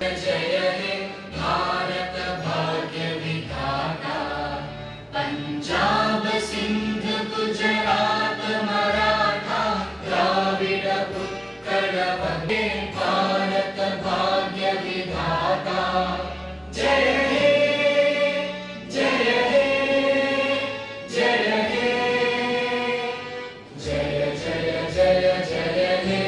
जय हे भारत भाग्य विधाता, पंजाब सिंध गुजरात मराठा द्राविड उत्कल वंदे भारत भाग्य विधाता। जय हे जय हे जय हे जय जय जय जय हे।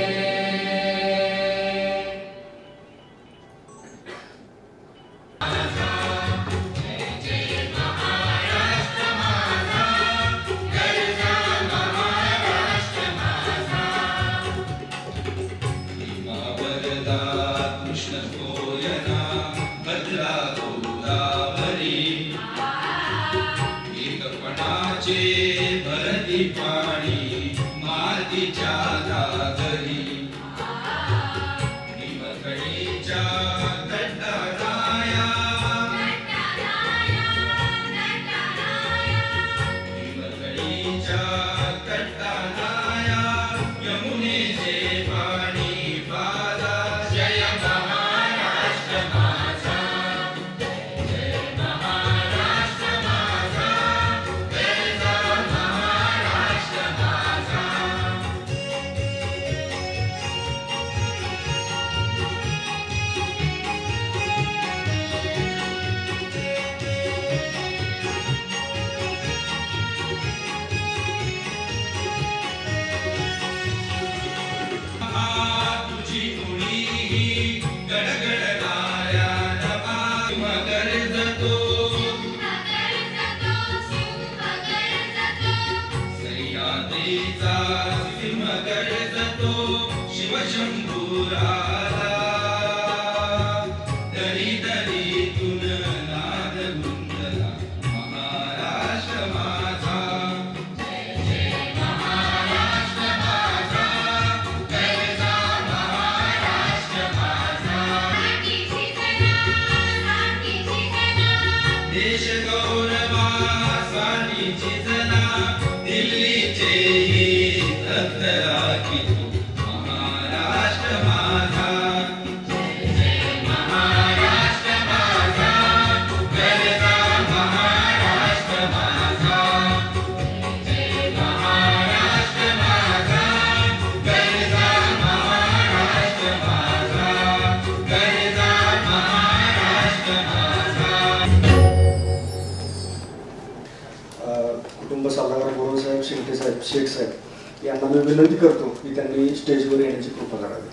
कुटुंब सल्लागार गोरव साहेब, शिंदे साहेब, शेख साहेब यांना मी विनंती करतो की त्यांनी स्टेजवर येण्याची कृपा करावी।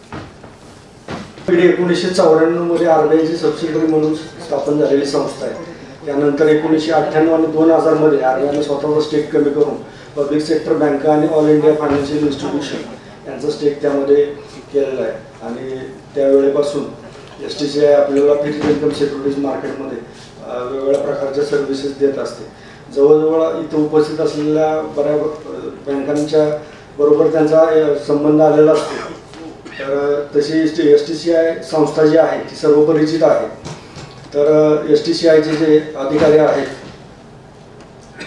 1994 मध्ये आरबीआयची सबसिडरी म्हणून स्थापन झालेली संस्था आहे। त्यानंतर 1998 आणि 2000 मध्ये आरबीआयने स्वतःचा स्टेक कमी करून पब्लिक सेक्टर बँका आणि ऑल इंडिया फायनान्शियल इन्स्टिट्यूशन यांचा स्टेक त्यामध्ये केलेला आहे आणि त्यावेळेपासून STCI आपल्याला फिक्स्ड इन्कम सिक्युरिटीज मार्केटमध्ये वेगवेगळ्या प्रकारच्या सर्व्हिसेस देत असते। जवळजवळ इथं उपस्थित असलेल्या बऱ्या बँकांच्या बरोबर त्यांचा संबंध आलेला असतो। तर तशी STCI संस्था जी आहे ती सर्व परिचित आहे। तर STCIचे जे अधिकारी आहेत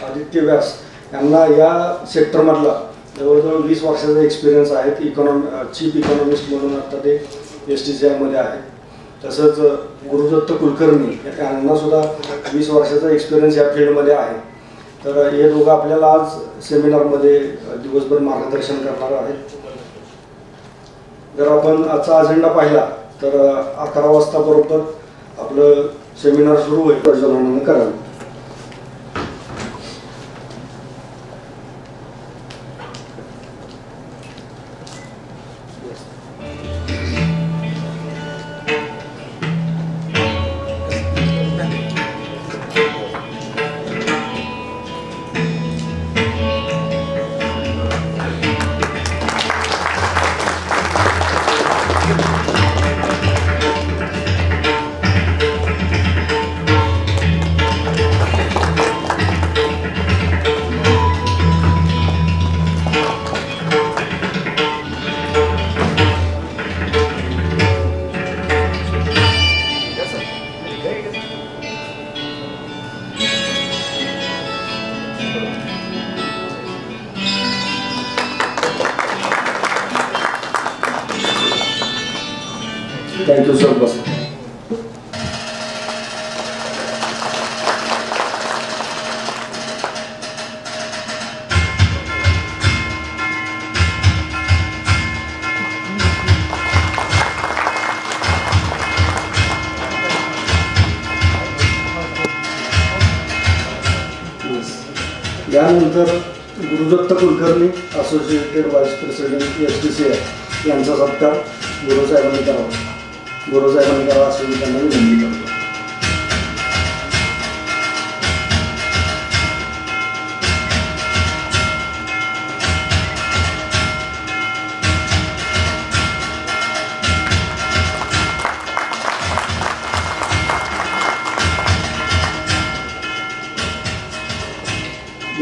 आदित्य व्यास यांना या सेक्टरमधला जवळजवळ 20 वर्षाचा एक्सपिरियन्स आहे। चीफ इकॉनॉमिस्ट म्हणून आता ते STCI मध्ये आहेत। तसंच गुरुदत्त कुलकर्णी यांना सुद्धा 20 वर्षाचा एक्सपिरियन्स या फील्डमध्ये आहे। तर हे दोघं आपल्याला आज सेमिनारमध्ये दिवसभर मार्गदर्शन करणार आहेत। जर आपण आजचा अजेंडा पाहिला तर 11 वाजता बरोबर आपलं सेमिनार सुरू होईल प्रज्वलनानं करावं। Thank you so much. यानंतर Gurudatt Kulkarni associated vice president STCI यांचा सत्कार गुरुसाहेबांनी करावा असे मी त्यांना विनंती करतो.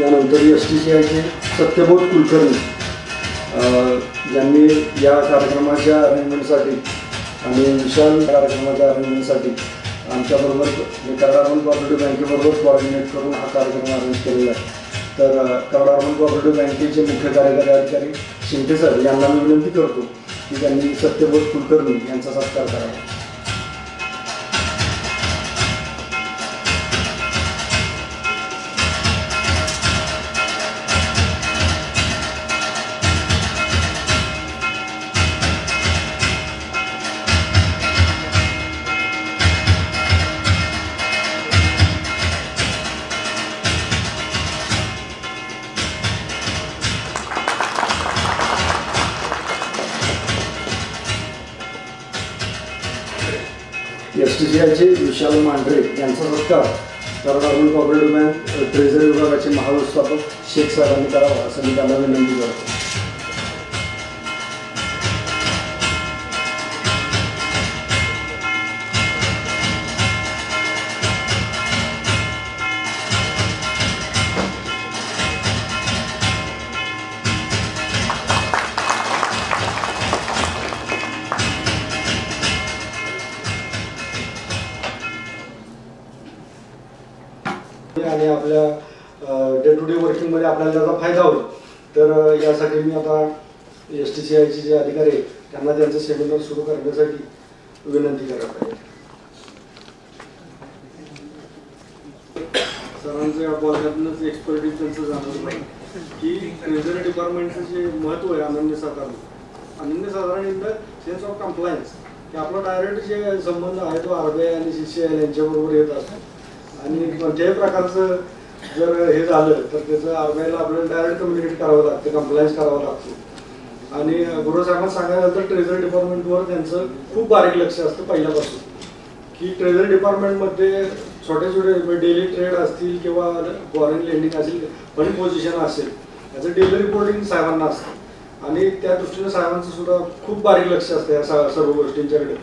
यानंतर STCIचे सत्यबोध कुलकर्णी यांनी या कार्यक्रमाच्या अरेंजमेंटसाठी आणि विशाल कार्यक्रमाच्या अरेंजमेंटसाठी आमच्याबरोबर कराड अर्बन कोऑपरेटिव्ह बँकेबरोबर कोऑर्डिनेट करून हा कार्यक्रम अरेंज केलेला आहे. तर कराड अर्बन कोऑपरेटिव्ह बँकेचे मुख्य कार्यकारी अधिकारी शिंदे सर यांना मी विनंती करतो की त्यांनी सत्यबोध कुलकर्णी यांचा सत्कार करावा. STCIचे विशाल मांढरे यांचा सत्कार Karad urban cooperative bank treasury विभागाचे महाव्यवस्थापक शेख साहेबांनी करावा असं मी त्यांना विनंती करतो. आणि आपल्या डे टू डे वर्किंगमध्ये आपल्याला त्याचा फायदा होईल. तर यासाठी मी आता STCIचे जे अधिकारी आहेत त्यांना त्यांचं सेमिनार सुरू करण्यासाठी विनंती करत आहे. सरांच्या बोलण्यातूनच एक्सपर्टीज त्यांचं जाणवलं की ट्रेझरी डिपार्टमेंटचं जे महत्त्व आहे अनन्यसाधारण in the sense of compliance की आपला डायरेक्ट जे संबंध आहे तो RBI आणि CCI यांच्याबरोबर येत असतो. आणि कोणत्याही प्रकारचं जर हे झालं तर त्याचं RBIला आपल्याला डायरेक्ट कम्युनिकेट करावं लागतं, कम्प्लायन्स करावं लागतो. आणि गुरुसाहेबांना सांगायला तर ट्रेझरी डिपार्टमेंटवर त्यांचं खूप बारीक लक्ष असतं पहिल्यापासून की ट्रेझरी डिपार्टमेंटमध्ये छोटे छोटे डेली ट्रेड असतील किंवा फॉरेन लेंडिंग असेल, फंड पोझिशन असेल, याचं डेली रिपोर्टिंग साहेबांना असतं. आणि त्या दृष्टीने साहेबांचं सुद्धा खूप बारीक लक्ष असतं या सर्व गोष्टींच्याकडे.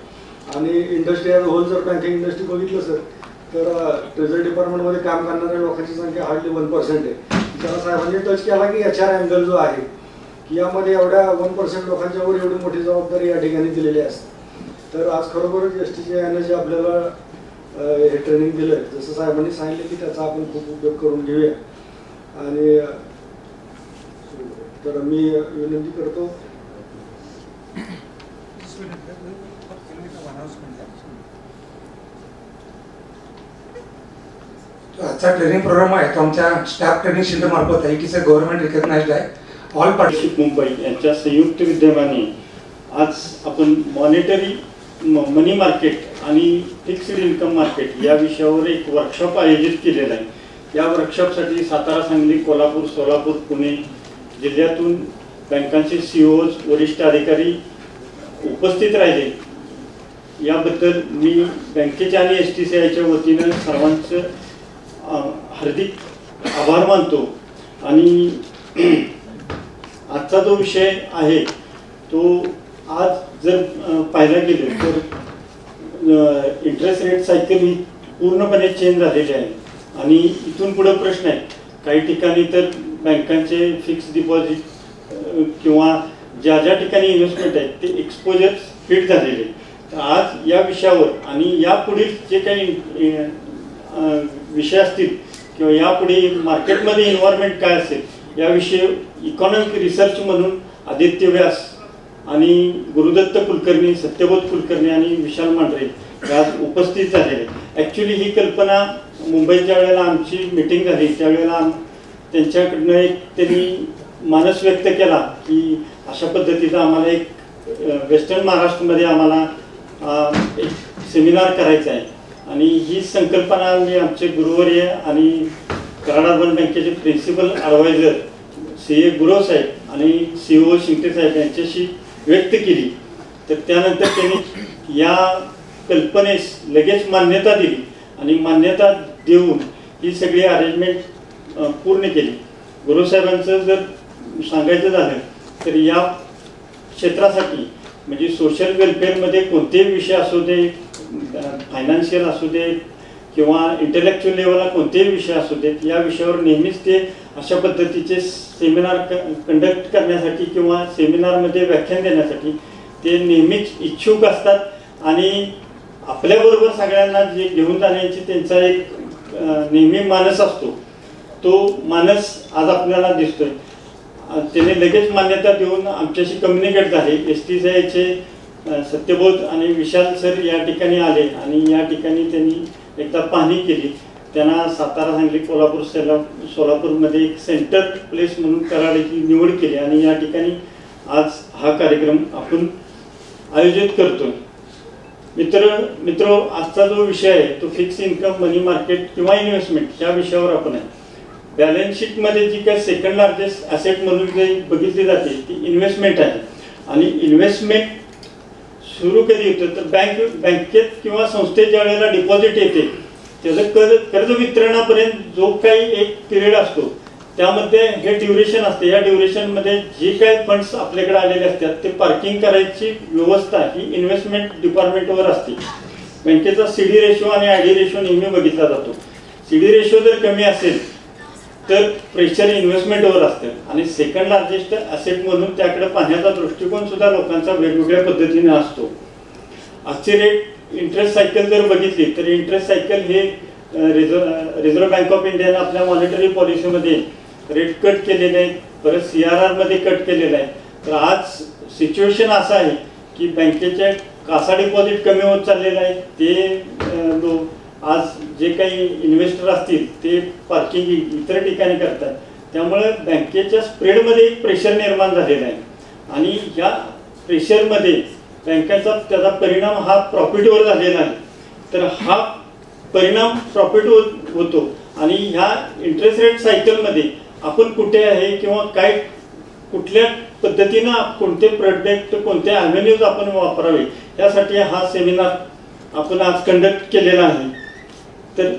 आणि इंडस्ट्री ॲज होल जर बँकिंग इंडस्ट्री बघितलं सर तर ट्रेझरी डिपार्टमेंटमध्ये काम करणाऱ्या लोकांची संख्या हार्डली 1% आहे. त्याला साहेबांनी टच केला की HR अँगल जो आहे की यामध्ये एवढ्या 1% लोकांच्यावर एवढी मोठी जबाबदारी या ठिकाणी दिलेली असते. तर आज खरोखरच STCI जे आपल्याला हे ट्रेनिंग दिलं आहे, जसं साहेबांनी सांगितलं की त्याचा आपण खूप उपयोग करून घेऊया. आणि तर मी विनंती करतो आजचा ट्रेनिंग प्रोग्राम आहे तो आमच्या स्टाफ ट्रेनिंग सेंटर मार्फत आहे की सर गव्हर्नमेंट रिकग्नाइज्ड आहे. ऑल पार्टनरशिप मुंबई यांच्या संयुक्त विद्यमाने आज आपण मॉनिटरी मनी मार्केट आणि फिक्स्ड इन्कम मार्केट या विषयावर एक वर्कशॉप आयोजित केलेला आहे. या वर्कशॉपसाठी सातारा, सांगली, कोल्हापूर, सोलापूर, पुणे जिल्ह्यातून बँकांचे CEOs, वरिष्ठ अधिकारी उपस्थित राहिले. याबद्दल मी बँकेच्या आणि STCIच्या वतीनं सर्वांचं हार्दिक आभार मानतो. आणि आजचा जो विषय आहे तो आज जर पाहायला गेलं तर इंटरेस्ट रेट सायकल ही पूर्णपणे चेंज झालेली आहे. आणि इथून पुढे प्रश्न आहे, काही ठिकाणी तर बँकांचे फिक्स डिपॉझिट किंवा ज्या ज्या ठिकाणी इन्व्हेस्टमेंट आहेत ते एक्सपोजर फिट झालेले. तर आज या विषयावर आणि यापुढील जे काही विषय असतील किंवा यापुढे मार्केटमध्ये इन्व्हायरमेंट काय असेल याविषयी इकॉनॉमिक रिसर्च म्हणून आदित्य व्यास आणि गुरुदत्त कुलकर्णी, सत्यबोध कुलकर्णी आणि विशाल मांढरे आज उपस्थित झालेले. ॲक्च्युली ही कल्पना मुंबईच्या वेळेला आमची मीटिंग झाली त्यावेळेला त्यांच्याकडनं एक त्यांनी मानस व्यक्त केला की अशा पद्धतीचा आम्हाला एक वेस्टर्न महाराष्ट्रामध्ये आम्हाला एक सेमिनार करायचा आहे. आणि ही संकल्पना मी आमचे गुरुवर्य आणि कराड अर्बन बँकेचे प्रिन्सिपल ॲडवायझर CA गुरव साहेब आणि CO शिंगटे साहेब यांच्याशी व्यक्त केली, तर त्यानंतर त्यांनी या कल्पनेस लगेच मान्यता दिली आणि मान्यता देऊन ही सगळी अरेंजमेंट पूर्ण केली. गुरव साहेबांचं जर सांगायचं झालं तर या क्षेत्रासाठी म्हणजे सोशल वेलफेअरमध्ये कोणतेही विषय असू दे, फायनान्शियल असू दे किंवा इंटेलेक्च्युअल लेवलला कोणतेही विषय असू देत, या विषयावर नेहमीच ते अशा पद्धतीचे सेमिनार कंडक्ट करण्यासाठी किंवा सेमिनारमध्ये व्याख्यान देण्यासाठी ते नेहमीच इच्छुक असतात. आणि आपल्याबरोबर सगळ्यांना जे घेऊन जाण्याची त्यांचा एक नेहमी मानस असतो, तो मानस आज आपल्याला दिसतोय. त्याने लगेच मान्यता देऊन आमच्याशी कम्युनिकेट झाले. STCIचे सत्यबोध आणि विशाल सर या ठिकाणी आले आणि या ठिकाणी त्यांनी एकदा पाहणी केली. त्यांना सातारा, सांगली, कोल्हापूर, सोलापूरमध्ये एक सेंटर प्लेस म्हणून कराडची निवड केली आणि या ठिकाणी आज हा कार्यक्रम आपण आयोजित करतोय. मित्र आजचा जो विषय आहे तो फिक्स इन्कम, मनी मार्केट किंवा इन्व्हेस्टमेंट या विषयावर आपण आहे. बॅलन्स शीटमध्ये जी काय सेकंड लार्जेस्ट ॲसेट म्हणून जे बघितली जाते ती इन्व्हेस्टमेंट आहे. आणि इन्व्हेस्टमेंट सुरू कधी होतं तर बँकेत किंवा संस्थेत ज्या वेळेला डिपॉझिट येते त्याचं कर्ज वितरणापर्यंत जो काही एक पिरियड असतो त्यामध्ये हे ड्युरेशन असते. या ड्युरेशनमध्ये जे काही फंड्स आपल्याकडे आलेले असतात ते पार्किंग करायची व्यवस्था ही इन्व्हेस्टमेंट डिपार्टमेंटवर असते. बँकेचा CD रेशो आणि ID रेशो नेहमी बघितला जातो. CD रेशो जर कमी असेल तर प्रेशर इन्व्हेस्टमेंटवर असतं आणि सेकंड लार्जेस्ट ॲसेट म्हणून त्याकडे पाहण्याचा दृष्टिकोन सुद्धा लोकांचा वेगवेगळ्या पद्धतीने असतो. आजची रेट इंटरेस्ट सायकल जर बघितली तर इंटरेस्ट सायकल हे रिझर्व्ह बँक ऑफ इंडियाने आपल्या मॉनिटरी पॉलिसीमध्ये रेट कट केलेले आहेत, परत CRR मध्ये कट केलेलं आहे. तर आज सिच्युएशन असं आहे की बँकेचे कासा डिपॉझिट कमी होत चाललेलं आहे. ते आज जे काही इन्व्हेस्टर असतील ते पार्किंग इतर ठिकाणी करतात. त्यामुळे बँकेच्या स्प्रेडमध्ये एक प्रेशर निर्माण झालेला आहे आणि या प्रेशरमध्ये बँकेचा त्याचा परिणाम हा प्रॉफिटवर झालेला आहे. तर हा परिणाम प्रॉफिट होतो आणि ह्या इंटरेस्ट रेट सायकलमध्ये आपण कुठे आहे किंवा काय कुठल्या पद्धतीनं कोणते प्रोडक्ट कोणते ॲव्हेन्यूज आपण वापरावे यासाठी हा सेमिनार आपण आज कंडक्ट केलेला आहे. तर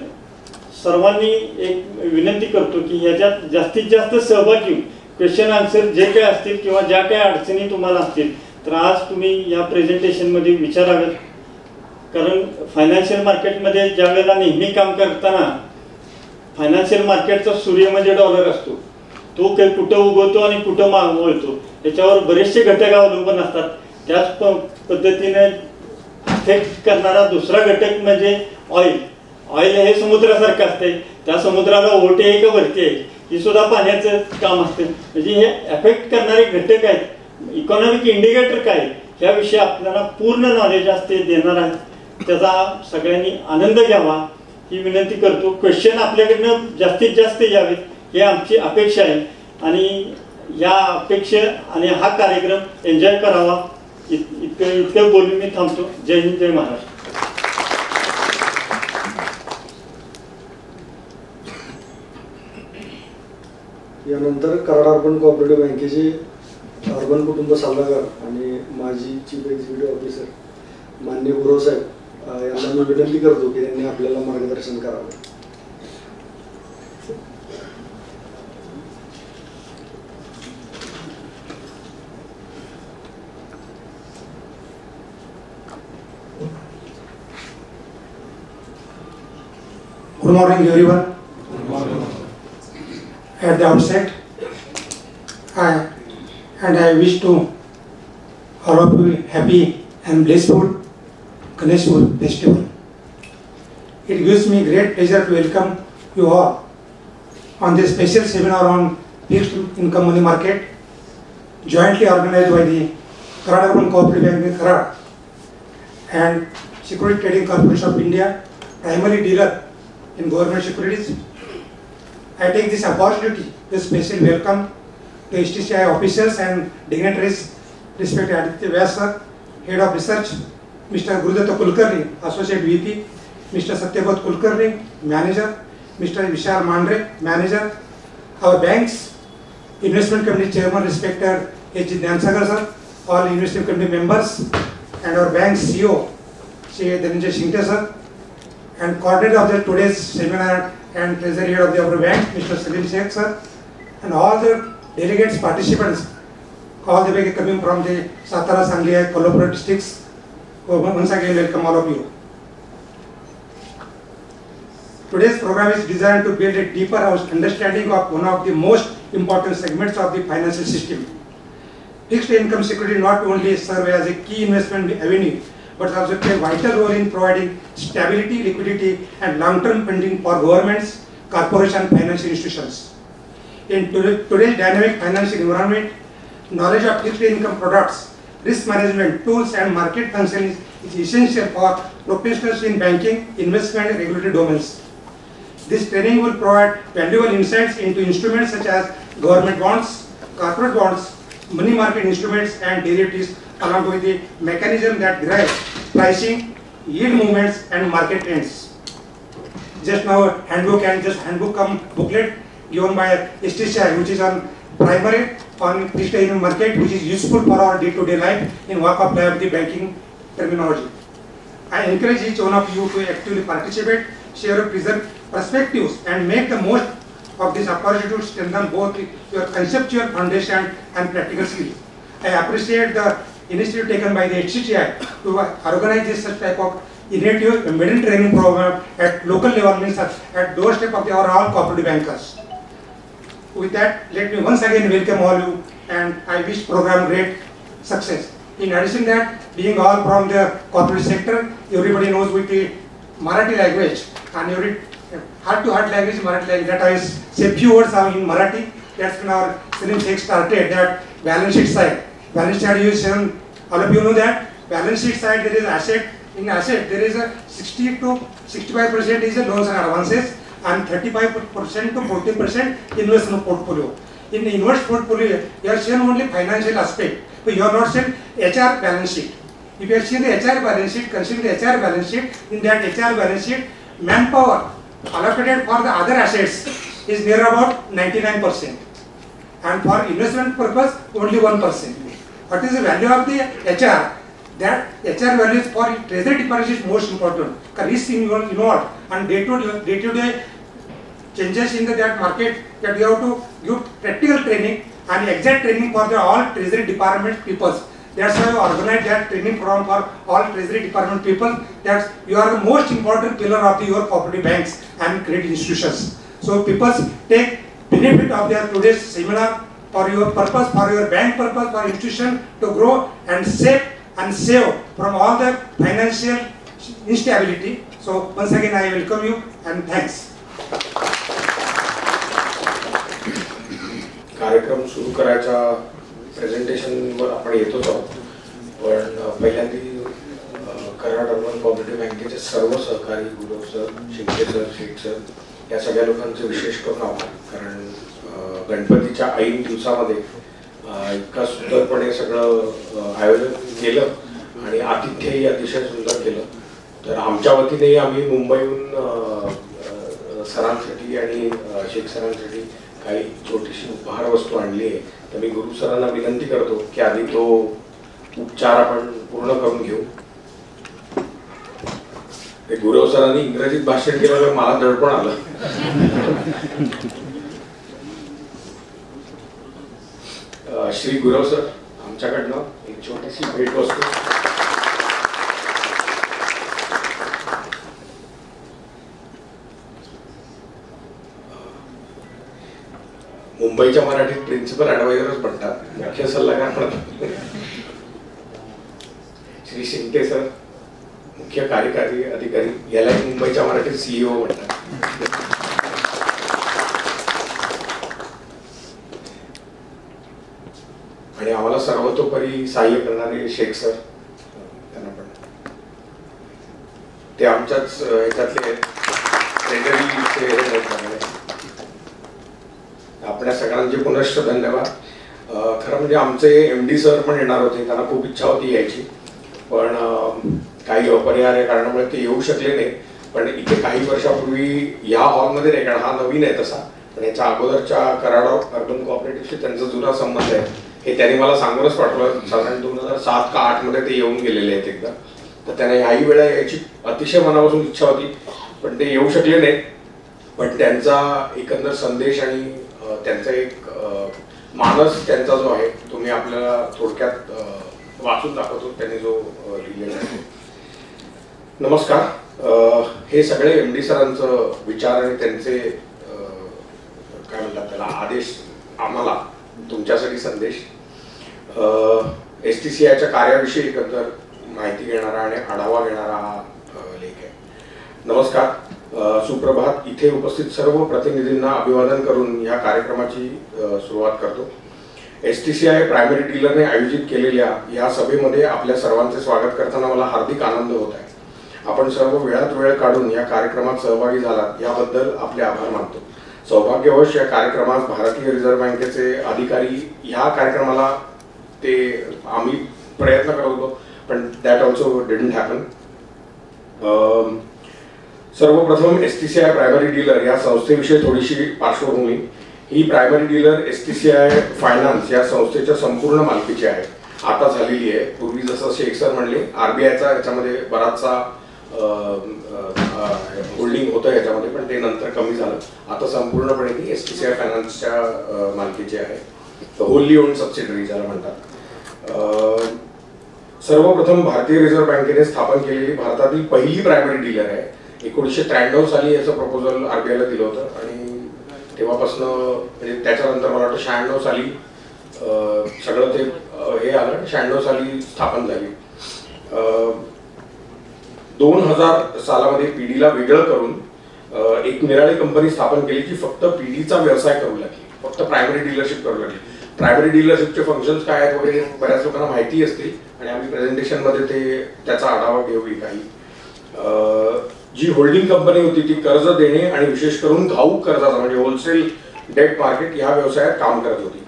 सर्वांनी एक विनंती करतो की ह्याच्यात जास्तीत जास्त सहभाग घेऊन क्वेश्चन आन्सर जे काही असतील किंवा ज्या काही अडचणी तुम्हाला असतील तर आज तुम्ही या प्रेझेंटेशनमध्ये विचारावेत. कारण फायनान्शियल मार्केटमध्ये ज्या वेळेला नेहमी काम करताना फायनान्शियल मार्केटचा सूर्य म्हणजे डॉलर असतो. तो कुठं उगवतो आणि कुठं वळतो याच्यावर बरेचसे घटक अवलंबून असतात. त्याच पद्धतीने अफेक्ट करणारा दुसरा घटक म्हणजे ऑइल. ऑइल हे समुद्रासारखं असते, त्या समुद्राला ओहोटी आहे का वरती आहे ही सुद्धा पाण्याचं काम असतं. म्हणजे हे अफेक्ट करणारे घटक आहेत. इकॉनॉमिक इंडिकेटर काय याविषयी आपल्याला पूर्ण नॉलेज असते देणार आहे. त्याचा सगळ्यांनी आनंद घ्यावा ही विनंती करतो. क्वेश्चन आपल्याकडनं जास्तीत जास्त यावेत हे आमची अपेक्षा आहे आणि या अपेक्षा आणि हा कार्यक्रम एन्जॉय करावा इतकं बोलून मी थांबतो. जय हिंद, जय महाराष्ट्र. यानंतर कराड अर्बन कोऑपरेटिव्ह बँकेचे अर्बन कुटुंब सल्लागार आणि माजी चीफ एक्झिक्युटिव्ह ऑफिसर माननीय गुरव साहेब यांना मी विनंती करतो की त्यांनी आपल्याला मार्गदर्शन करावं. Good morning, everyone. Good morning. At the outset, I wish to all of you happy and blissful Ganesh festival. It gives me great pleasure to welcome you all on this special seminar on fixed income money market, jointly organized by the Karad Urban Cooperative Bank in Karad and Security Trading Corporation of India, primary dealer in government securities. I take this opportunity to special welcome to STCI officers and dignitaries, respected Aditya Vyas sir, Head of Research, Mr. Gurudatta Kulkarni, Associate VP, Mr. Satyabodh Kulkarni, Manager, Mr. Vishal Mandre, Manager, our bank's investment committee chairman, respected H. Dhansagar sir, all investment committee members, and our bank's CEO, Shri Dhananjay Shingte sir, and coordinator of the today's seminar and treasury head of the our bank, Mr. Salim Sheikh sir, and all the delegates, participants, all the way coming from the Satara, Sangli, Kolhapur districts. Once again, welcome all of you. Today's program is designed to build a deeper understanding of one of the most important segments of the financial system. Fixed income security not only serve as a key investment avenue, but also play a vital role in providing stability, liquidity, and long-term funding for governments, corporations, and financial institutions. In today's dynamic financial environment, knowledge of fixed income products, risk management tools, and market functions is essential for professionals in banking, investment, and regulatory domains. This training will provide valuable insights into instruments such as government bonds, corporate bonds, money market instruments, and derivatives, along with the mechanism that drives pricing, yield movements, and market trends. Just now, handbook booklet given by STCI, which is on primary on fixed income market, which is useful for our day-to-day life in walk of life of the banking terminology. I encourage each one of you to actively participate, share your perspectives, and make the most of this opportunity to strengthen both your conceptual foundation and practical skills. I appreciate the initiative taken by the HCTI to organize this such type of innovative embedded training program at local level, means at doorstep of our all cooperative bankers. With that, let me once again welcome all you, and I wish program great success. In addition to that, being all from the corporate sector, everybody knows with the Marathi language, and every heart-to-heart language, Marathi language, that I say few words in Marathi. That's when our Salim Sheikh started that balance sheet side. Balance sheet side, all of you know that balance sheet side there is asset. In asset there is a 60 to 65% is a loans and advances, and 35% to 40% investment portfolio. In the invest portfolio, you are shown only financial aspect, but you are not shown HR balance sheet. If you have seen the HR balance sheet, consider the HR balance sheet. In that HR balance sheet, manpower allocated for the other assets is near about 99%, and for investment purpose only 1%. What is the value of the HR? That HR value is for treasury department is most important. Risk involved and day-to-day changes in that market, that you have to give practical training and exact training for the all treasury department people. That's why you organize that training program for all treasury department people. That you are the most important pillar of your cooperative banks and credit institutions. So people take benefit of their today's seminar for your purpose, for your bank purpose, for institution to grow and save from all the financial instability. So once again I welcome you and thanks. कार्यक्रम सुरू करायचा प्रेझेंटेशनवर आपण येतोच आहोत, पण पहिल्यांदा Karad urban cooperative बँकेचे सर्व सहकारी Gurav sir, Shinde sir, Shaikh sir या सगळ्या लोकांचे विशेष करून आभार. कारण गणपतीच्या ऐन दिवसामध्ये इतका सुंदरपणे सगळं आयोजन केलं आणि आतिथ्यही अतिशय सुंदर केलं. तर आमच्या वतीने आम्ही मुंबईहून सरांसाठी आणि शेख सरांसाठी काही छोटीशी उपहार वस्तू आणली आहे. तर मी गुरु सरांना विनंती करतो की आधी तो उपचार आपण पूर्ण करून घेऊ. ते गुरव सरांनी इंग्रजीत भाषण केल्यावर मला दडपण आलं. श्री गुरव सर, आमच्याकडनं एक छोटीशी भेटवस्तू. मुंबईच्या मराठीत प्रिन्सिपल ऍडवायझरच म्हणतात, मुख्य सल्लागार म्हणतात. श्री शिंदे सर, मुख्य कार्यकारी अधिकारी, यालाही मुंबईच्या मराठीत CEO म्हणतात. आणि आम्हाला सर्वतोपरी सहाय्य करणारे शेख सर, त्यांना पण ते आमच्याच ह्याच्यातले ट्रेजरीचे. आपल्या सगळ्यांचे पुनश्च धन्यवाद. खरं म्हणजे आमचे MD सर पण येणार होते, त्यांना खूप इच्छा होती यायची, पण काही अपरिहार्य कारणामुळे ते येऊ शकले नाही. पण इथे काही वर्षापूर्वी या हॉलमध्ये नाही, कारण हा नवीन आहे तसा, पण याच्या अगोदरच्या कराड अर्बन कोऑपरेटिव्हशी त्यांचा जुना संबंध आहे. हे त्यांनी मला सांगूनच पाठवलं. साधारण 2007 का 2008 मध्ये ते येऊन गेलेले आहेत एकदा. तर त्यांना ह्याही वेळा याची अतिशय मनापासून इच्छा होती, पण ते येऊ शकले नाहीत. पण त्यांचा एकंदर संदेश आणि त्यांचा एक मानस त्यांचा जो आहे तो मी आपल्याला थोडक्यात वाचून दाखवतो, त्यांनी जो लिहिलेला आहे. नमस्कार. हे सगळे MD सरांचं विचार आणि त्यांचे काय म्हणतात त्याला आदेश, आम्हाला तुमच्यासाठी संदेश. STCIच्या कार्याविषयी एकंदर माहिती घेणारा आणि आढावा घेणारा हा लेख आहे. नमस्कार, सुप्रभात. इथे उपस्थित सर्व प्रतिनिधींना अभिवादन करून या कार्यक्रमाची सुरुवात करतो. STCI प्रायमरी डीलरने आयोजित केलेल्या या सभेमध्ये आपल्या सर्वांचे स्वागत करताना मला हार्दिक आनंद होत आहे. आपण सर्व वेळात वेळ काढून या कार्यक्रमात सहभागी झालात याबद्दल आपले आभार मानतो. सौभाग्यवश या कार्यक्रमात भारतीय रिझर्व्ह बँकेचे अधिकारी ह्या कार्यक्रमाला ते आम्ही प्रयत्न करत होतो, पण दॅट ऑल्सो डिडंट हॅपन. सर्वप्रथम STCI प्रायमरी डीलर या संस्थेविषयी थोडीशी पार्श्वभूमी. ही प्रायमरी डीलर STCI फायनान्स या संस्थेच्या संपूर्ण मालकीची आहे. आता झालेली आहे. पूर्वी जसं शेख सर म्हणले RBIचा याच्यामध्ये बराचसा होल्डिंग होतं याच्यामध्ये, पण ते नंतर कमी झालं. आता संपूर्णपणे ती STCI फायनान्सच्या मालकीची आहे. होल्ली ओन्ड सबसिडरी ज्याला म्हणतात. सर्वप्रथम भारतीय रिझर्व्ह बँकेने स्थापन केलेली भारतातील पहिली प्रायमरी डीलर आहे. 1993 साली याचं प्रपोजल RBIला दिलं होतं आणि तेव्हापासून म्हणजे त्याच्यानंतर मला वाटतं 96 साली सगळं ते हे आलं. 96 साली स्थापन झाली. 2000 सालामध्ये PDला वेगळं करून एक निराळी कंपनी स्थापन केली की फक्त PDचा व्यवसाय करू लागली, फक्त प्रायमरी डीलरशिप करू लागली. प्रायमरी डीलरशिपचे फंक्शन्स काय आहेत वगैरे बऱ्याच लोकांना माहिती असतील आणि आम्ही प्रेझेंटेशनमध्ये ते त्याचा आढावा घेऊया काही. जी होल्डिंग कंपनी होती ती कर्ज देणे आणि विशेष करून घाऊक कर्जाचा म्हणजे होलसेल डेट मार्केट या व्यवसायात काम करत होती.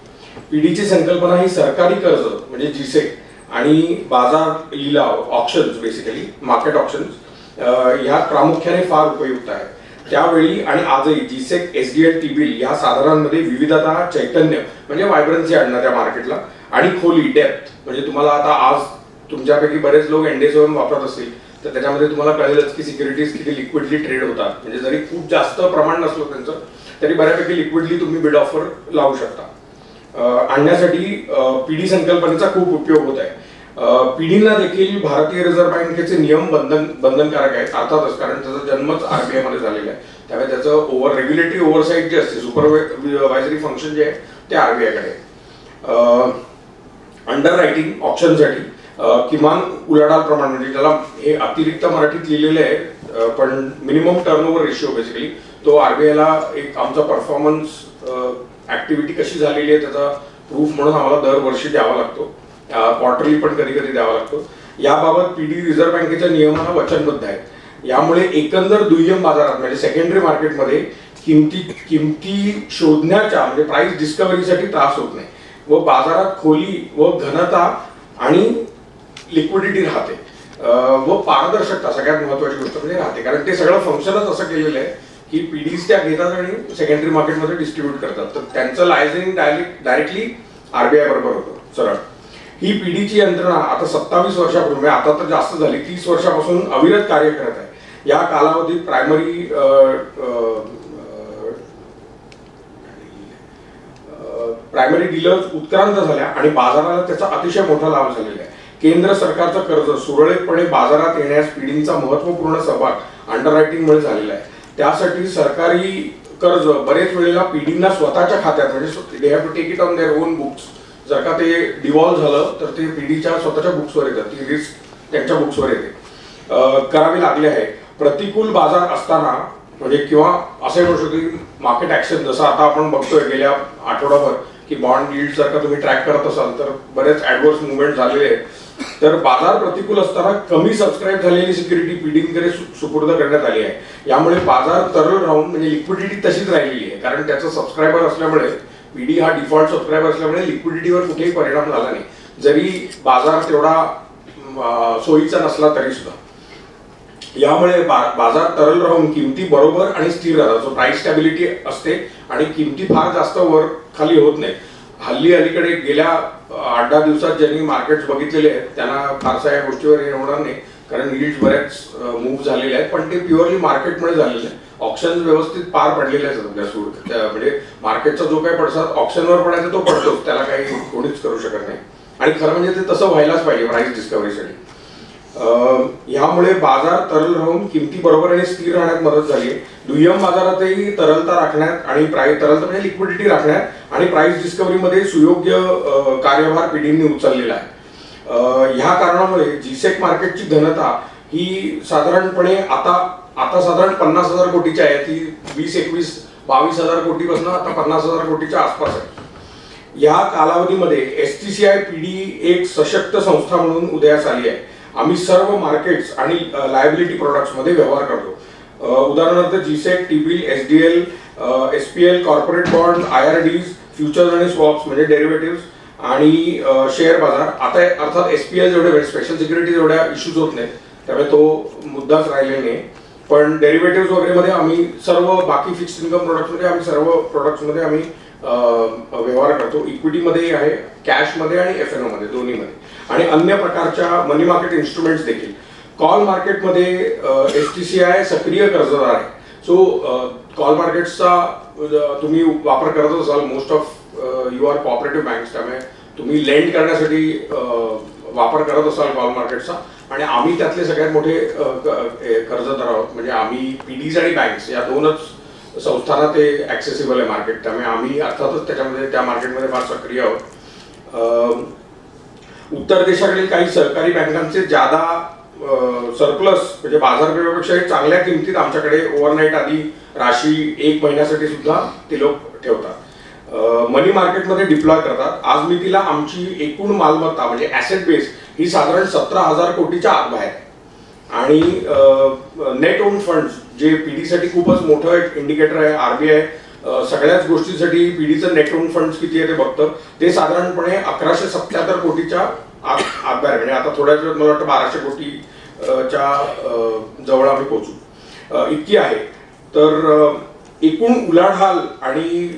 PDची संकल्पना ही सरकारी कर्ज म्हणजे GSEC आणि बाजार लिलाव ऑप्शन्स, बेसिकली मार्केट ऑप्शन्स, ह्या प्रामुख्याने फार उपयुक्त आहे. त्यावेळी आणि आजही GSEC, SDL, T-bill या साधनांमध्ये विविधता, चैतन्य म्हणजे व्हायब्रन्सी आणणं त्या मार्केटला आणि खोली, डेप्थ म्हणजे तुम्हाला आता आज तुमच्यापैकी बरेच लोक NDS वापरत असतील तर त्याच्यामध्ये तुम्हाला कळेलच की सिक्युरिटीज किती लिक्विडली ट्रेड होतात. म्हणजे जरी खूप जास्त प्रमाण नसलं त्यांचं तरी बऱ्यापैकी लिक्विडली तुम्ही बिड ऑफर लावू शकता. आणण्यासाठी PD संकल्पनेचा खूप उपयोग होत आहे. PDना देखील भारतीय रिझर्व्ह बँकेचे नियम बंधनकारक आहेत अर्थातच, कारण त्याचा जन्मच RBI मध्ये झालेला आहे. त्यामुळे त्याचं रेग्युलेटरी ओव्हरसाईट जे असते, सुपरवायझरी फंक्शन जे आहे ते RBI कडे. अंडर रायटिंग ऑप्शनसाठी किमान उलाढाल प्रमाण म्हणजे त्याला हे अतिरिक्त मराठीत लिहिलेले आहे पण मिनिमम टर्नओव्हर रेशिओ बेसिकली तो RBIला एक आमचा परफॉर्मन्स ऍक्टिव्हिटी कशी झालेली आहे त्याचा प्रूफ म्हणून आम्हाला दरवर्षी द्यावा लागतो. क्वार्टरली पण कधी कधी द्यावा लागतो. याबाबत PD रिझर्व्ह बँकेच्या नियमांना वचनबद्ध आहेत. यामुळे एकंदर दुय्यम बाजारात म्हणजे सेकंडरी मार्केटमध्ये किमती शोधण्याच्या म्हणजे प्राइस डिस्कव्हरीसाठी त्रास होत नाही व बाजारात खोली व घनता आणि लिक्विडिटी राहते व पारदर्शकता सगळ्यात महत्वाची गोष्ट म्हणजे राहते. कारण ते सगळं फंक्शनच असं केलेलं आहे की PDs त्या घेतात आणि सेकंडरी मार्केटमध्ये डिस्ट्रीब्यूट करतात. तर त्यांचं लायसन्सिंग डायरेक्टली RBI बरोबर होतं सरळ. ही PDची यंत्रणा आता 27 वर्षापूर्वी, आता तर जास्त झाली, 30 वर्षापासून अविरत कार्य करत आहे. या कालावधीत प्रायमरी डीलर्स उत्क्रांत झाल्या आणि बाजाराला त्याचा अतिशय मोठा लाभ झालेला आहे. केंद्र सरकारचं कर्ज सुरळीतपणे बाजारात येण्यास PDचा महत्वपूर्ण सहभाग अंडररायटिंगमुळे झालेला आहे. त्यासाठी सरकारी कर्ज बरेच वेळेला PDना स्वतःच्या खात्यात म्हणजे they have to take it on their own books. जर का ते डिव्हॉल्व झालं तर ते PDच्या स्वतःच्या बुक्सवर येतात, ती रिस्क त्यांच्या बुक्सवर येते, करावी लागले आहे. प्रतिकूल बाजार असताना म्हणजे किंवा असं म्हणू शकतो की मार्केट ऍक्शन जसं आता आपण बघतोय गेल्या आठवडाभर की बॉन्ड यील्ड जर का तुम्ही ट्रॅक करत असाल तर बरेच ऍडव्हर्स मुवमेंट झालेले आहेत. तर बाजार प्रतिकूल असताना कमी सबस्क्राईब झालेली सिक्युरिटी PDकडे सुपूर्द करण्यात आली आहे. यामुळे बाजार तरल राहून म्हणजे लिक्विडिटी तशीच राहिलेली आहे. कारण त्याचं सबस्क्रायबर असल्यामुळे PD हा डिफॉल्ट सबस्क्रायबर असल्यामुळे लिक्विडिटीवर कुठेही परिणाम झाला नाही, जरी बाजार तेवढा सोयीचा नसला तरी सुद्धा. यामुळे बाजार तरल राहून किमती बरोबर आणि स्थिर राहतात. जो प्राइस स्टॅबिलिटी असते आणि किमती फार जास्त वर खाली होत नाही. हल्ली अलीकडे गेल्या 8-10 दिवसात ज्यांनी मार्केट्स बघितलेले आहेत त्यांना फारसा या गोष्टीवर हे होणार नाही, कारण यील्ड्स बऱ्याच मूव्ह झालेले आहेत, पण ते प्युअरली मार्केटमुळे झालेले आहे. ऑप्शन्स व्यवस्थित पार पडलेले आहेत. म्हणजे मार्केटचा जो काही पडसाद ऑप्शनवर पडायचा तो पडतोच, त्याला काही कोणीच करू शकत नाही. आणि खरं म्हणजे ते तसं व्हायलाच पाहिजे प्राइस डिस्कव्हरीसाठी. ह्यामुळे बाजार तरल राहून किमती बरोबर आणि स्थिर राहण्यात मदत झाली आहे. दुय्यम बाजारातही तरलता राखण्यात आणि तरलता म्हणजे लिक्विडिटी राखण्यात आणि प्राइस डिस्कव्हरीमध्ये सुयोग्य कार्यभार पिढींनी उचललेला आहे. ह्या कारणामुळे जीसेक मार्केटची घनता ही साधारणपणे आता साधारण 50,000 कोटीची आहे. ती 20-22,000 कोटीपासून आता 50,000 कोटीच्या आसपास आहे. या कालावधीमध्ये एसटीसीआय पीडी एक सशक्त संस्था म्हणून उदयास आली आहे. आम्ही सर्व मार्केट्स आणि लायबिलिटी प्रोडक्ट्समध्ये व्यवहार करतो. उदाहरणार्थ G sec, T bill, SDL, SPL, corporate bond, IRDs, futures आणि स्वॉप्स म्हणजे डेरिव्हेटिव्ह आणि शेअर बाजार. आता अर्थात एसपीएल जेवढे स्पेशल सिक्युरिटीज एवढ्या इश्यूज होत नाहीत, त्यामुळे तो मुद्दाच राहिलेला नाही. पण डेरिव्हेटिव्ह वगैरे मध्ये आम्ही सर्व बाकी फिक्स्ड इन्कम प्रोडक्ट्समध्ये आम्ही सर्व प्रोडक्ट्समध्ये आम्ही व्यवहार करतो. इक्विटीमध्ये आहे, कॅशमध्ये आणि एफएनओ मध्ये दोन्हीमध्ये, आणि अन्य प्रकारच्या मनी मार्केट इन्स्ट्रुमेंट्स देखील. कॉल मार्केटमध्ये एसटीसीआय सक्रिय कर्जदार आहे. सो कॉल मार्केट्सचा तुम्ही वापर करत असाल. Most of you are cooperative banks, त्यामुळे तुम्ही लेंड करण्यासाठी वापर करत असाल कॉल मार्केटचा. आणि आम्ही त्यातले सगळ्यात मोठे कर्जदार आहोत. म्हणजे आम्ही पीडीज आणि बँक्स या दोनच संस्थांना ते ऍक्सेसिबल आहे मार्केट, त्यामुळे आम्ही अर्थातच त्याच्यामध्ये त्या मार्केटमध्ये फार सक्रिय आहोत. उत्तर देशाकडील काही सहकारी बँकांचे जादा सरप्लस म्हणजे बाजारपेठेपेक्षा चांगल्या किमतीत आमच्याकडे ओव्हरनाईट आधी राशी 1 महिन्यासाठी सुद्धा ते लोक ठेवतात. मनी मार्केटमध्ये डिप्लॉय करतात. आज मी तिला आमची एकूण मालमत्ता म्हणजे ऍसेट बेस ही साधारण 17,000 कोटीच्या आत बाहेर आहे. आणि नेट ओन फंड्स जे पीडीसाठी खूपच मोठं एक इंडिकेटर आहे. आरबीआय सगळ्याच गोष्टींसाठी पीडीचं नेट ओन फंड्स किती आहे ते बघतं. ते साधारणपणे 1177 कोटीच्या आत बाहेर, म्हणजे आता थोड्याच वेळात मला वाटतं 1200 कोटीच्या जवळ आम्ही पोहोचू इतकी आहे. तर एकूण उलाढाल आणि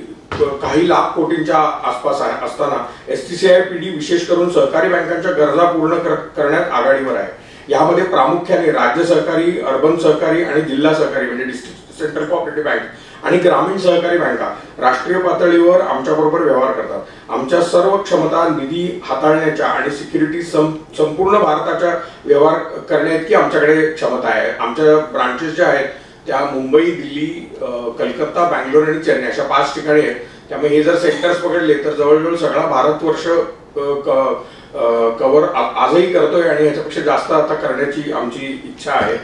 काही लाख कोटींच्या आसपास असताना एसटीसीआय पीडी विशेष करून सहकारी बँकांच्या गरजा पूर्ण करण्यात आघाडीवर आहे. यामध्ये प्रामुख्याने राज्य सहकारी, अर्बन सहकारी आणि जिल्हा सहकारी म्हणजे डिस्ट्रिक्ट सेंट्रल कोऑपरेटिव्ह बँक आणि ग्रामीण सहकारी बँका राष्ट्रीय पातळीवर आमच्याबरोबर व्यवहार करतात. आमच्या सर्व क्षमता निधी हाताळण्याच्या आणि सिक्युरिटी संपूर्ण भारताच्या व्यवहार करण्याची आमच्याकडे क्षमता आहे. आमच्या ब्रांचेस ज्या आहेत त्या मुंबई, दिल्ली, कलकत्ता, बँगलोर आणि चेन्नई अशा 5 ठिकाणी आहेत. त्यामुळे हे जर सेक्टर्स पकडले तर जवळजवळ सगळा भारतवर्ष कव्हर आजही करतोय आणि याच्यापेक्षा जास्त आता करण्याची आमची इच्छा आहे.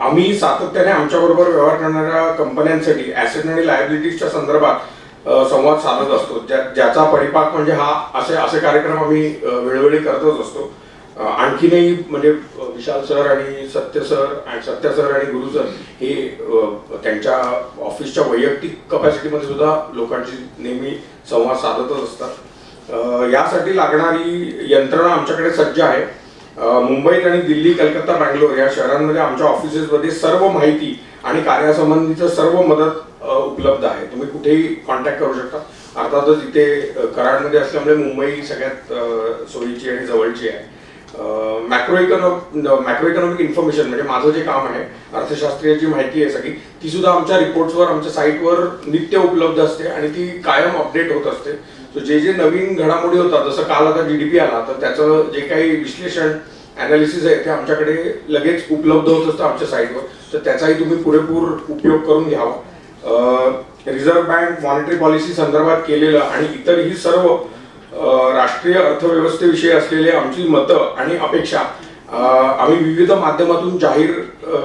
आम्ही सातत्याने आमच्याबरोबर व्यवहार करणाऱ्या कंपन्यांसाठी ऍसेट आणि लायबिलिटीजच्या संदर्भात संवाद साधत असतो. ज्याचा परिपाक म्हणजे हा असे कार्यक्रम आम्ही वेळोवेळी करतच असतो. आणखीनही म्हणजे विशाल सर आणि सत्या सर आणि गुरु सर हे त्यांच्या ऑफिसच्या वैयक्तिक कपॅसिटीमध्ये सुद्धा लोकांशी नेहमी संवाद साधतच असतात. यासाठी लागणारी यंत्रणा आमच्याकडे सज्ज आहे. मुंबईत आणि दिल्ली, कलकत्ता, बँगलोर या शहरांमध्ये आमच्या ऑफिसेसमध्ये सर्व माहिती आणि कार्यासंबंधीचं सर्व मदत उपलब्ध आहे. तुम्ही कुठेही कॉन्टॅक्ट करू शकता. अर्थातच इथे कराडमध्ये असल्यामुळे मुंबई सगळ्यात सोयीची आणि जवळची आहे. मॅक्रो इकॉनॉमिक इन्फॉर्मेशन म्हणजे माझं जे काम आहे, अर्थशास्त्रीय माहिती आहे सगळी, ती सुद्धा आमच्या रिपोर्ट्सवर, आमच्या साईटवर नित्य उपलब्ध असते आणि ती कायम अपडेट होत असते. सो जे नवीन घडामोडी होतात, जसं काल आता जीडीपी आला, तर त्याचं जे काही विश्लेषण अनालिसिस आहे ते आमच्याकडे लगेच उपलब्ध होत असतं आमच्या साईटवर. तर त्याचाही तुम्ही पुरेपूर उपयोग करून घ्यावा. रिझर्व्ह बँक मॉनिटरी पॉलिसी संदर्भात केलेलं आणि इतरही सर्व राष्ट्रीय अर्थव्यवस्थेविषयी असलेले आमची मतं आणि अपेक्षा आम्ही विविध माध्यमातून जाहीर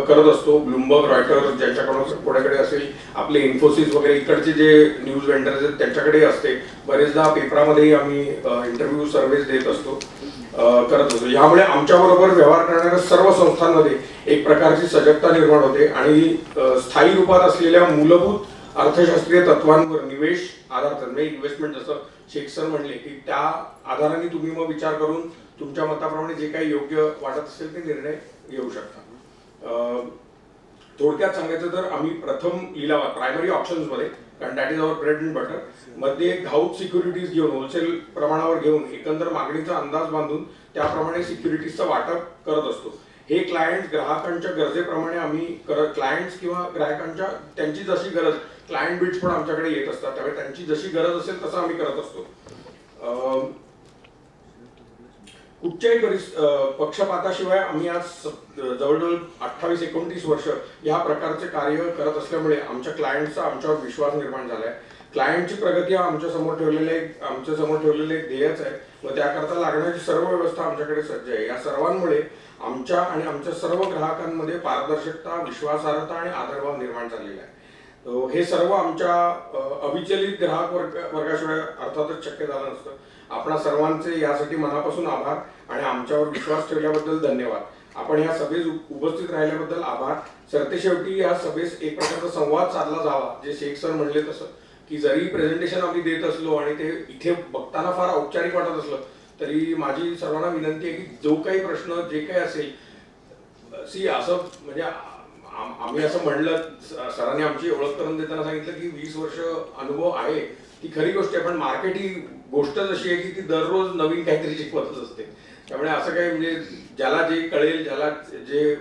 करत असतो. ब्लूमबर्ग, रॉयटर्स ज्यांच्याकडून कोणाकडे असेल, आपले इन्फोसिस वगैरे इकडचे जे न्यूज वेंडर्स आहेत त्यांच्याकडे असते. बरेचदा पेपरामध्येही आम्ही इंटरव्ह्यू सर्व्हेज देत असतो, करत असतो. यामुळे आमच्याबरोबर व्यवहार करणाऱ्या सर्व संस्थांमध्ये एक प्रकारची सजगता निर्माण होते आणि स्थायी रूपात असलेल्या मूलभूत अर्थशास्त्रीय तत्वांवर निवेश आधारित म्हणजे इन्व्हेस्टमेंट, जसं शेख सर म्हणले की त्या आधाराने तुम्ही मग विचार करून तुमच्या मताप्रमाणे जे काही योग्य वाटत असेल ते निर्णय घेऊ शकता. थोडक्यात सांगायचं तर आम्ही प्रथम लिलावात प्रायमरी ऑप्शन्समध्ये, कारण that is our bread and butter, मध्ये घाऊक सिक्युरिटीज घेऊन होलसेल प्रमाणावर घेऊन एकंदर मागणीचा अंदाज बांधून त्याप्रमाणे सिक्युरिटीजचं वाटप करत असतो. हे क्लायंट ग्राहकांच्या गरजेप्रमाणे आम्ही क्लायंट्स किंवा ग्राहकांच्या त्यांची जशी गरज, क्लायंट बिड्स पण आमच्याकडे येत असतात, त्यामुळे त्यांची जशी गरज असेल तसं आम्ही करत असतो. कुठच्याही पक्षपाताशिवाय आम्ही आज जवळजवळ 28-29 वर्ष या प्रकारचे कार्य करत असल्यामुळे आमच्या क्लायंटचा आमच्यावर विश्वास निर्माण झालाय. क्लायंटची प्रगती हा आमच्या समोर ठेवलेले ध्येयच आहे व त्याकरता लागण्याची सर्व व्यवस्था आमच्याकडे सज्ज आहे. या सर्वांमुळे आमच्या आणि आमच्या सर्व ग्राहकांमध्ये पारदर्शकता, विश्वासार्हता आणि आदरभाव निर्माण झालेला आहे. हे सर्व आमच्या अविचलित ग्राहक वर्गाशिवाय अर्थातच शक्य झालं नसतं. आपणा सर्वांचे यासाठी मनापासून आभार आणि आमच्यावर विश्वास ठेवल्याबद्दल धन्यवाद. आपण या सभेस उपस्थित राहिल्याबद्दल आभार. सरतेशेवटी या सभेस एक प्रकारचा संवाद साधला जावा, जे शेख सर म्हणले तसं, की जरी प्रेझेंटेशन आम्ही देत असलो आणि ते इथे बघताना फार औपचारिक वाटत असलं तरी माझी सर्वांना विनंती आहे की जो काही प्रश्न जे काही असेल, असं म्हणजे आम्ही असं म्हणलं, सरांनी आमची ओळख करून देताना सांगितलं की 20 वर्ष अनुभव आहे, ती खरी गोष्ट आहे, पण मार्केट ही गोष्ट अशी आहे की ती दररोज नवीन काहीतरी शिकवतच असते. त्यामुळे असं काही म्हणजे ज्याला जे कळेल, ज्याला जे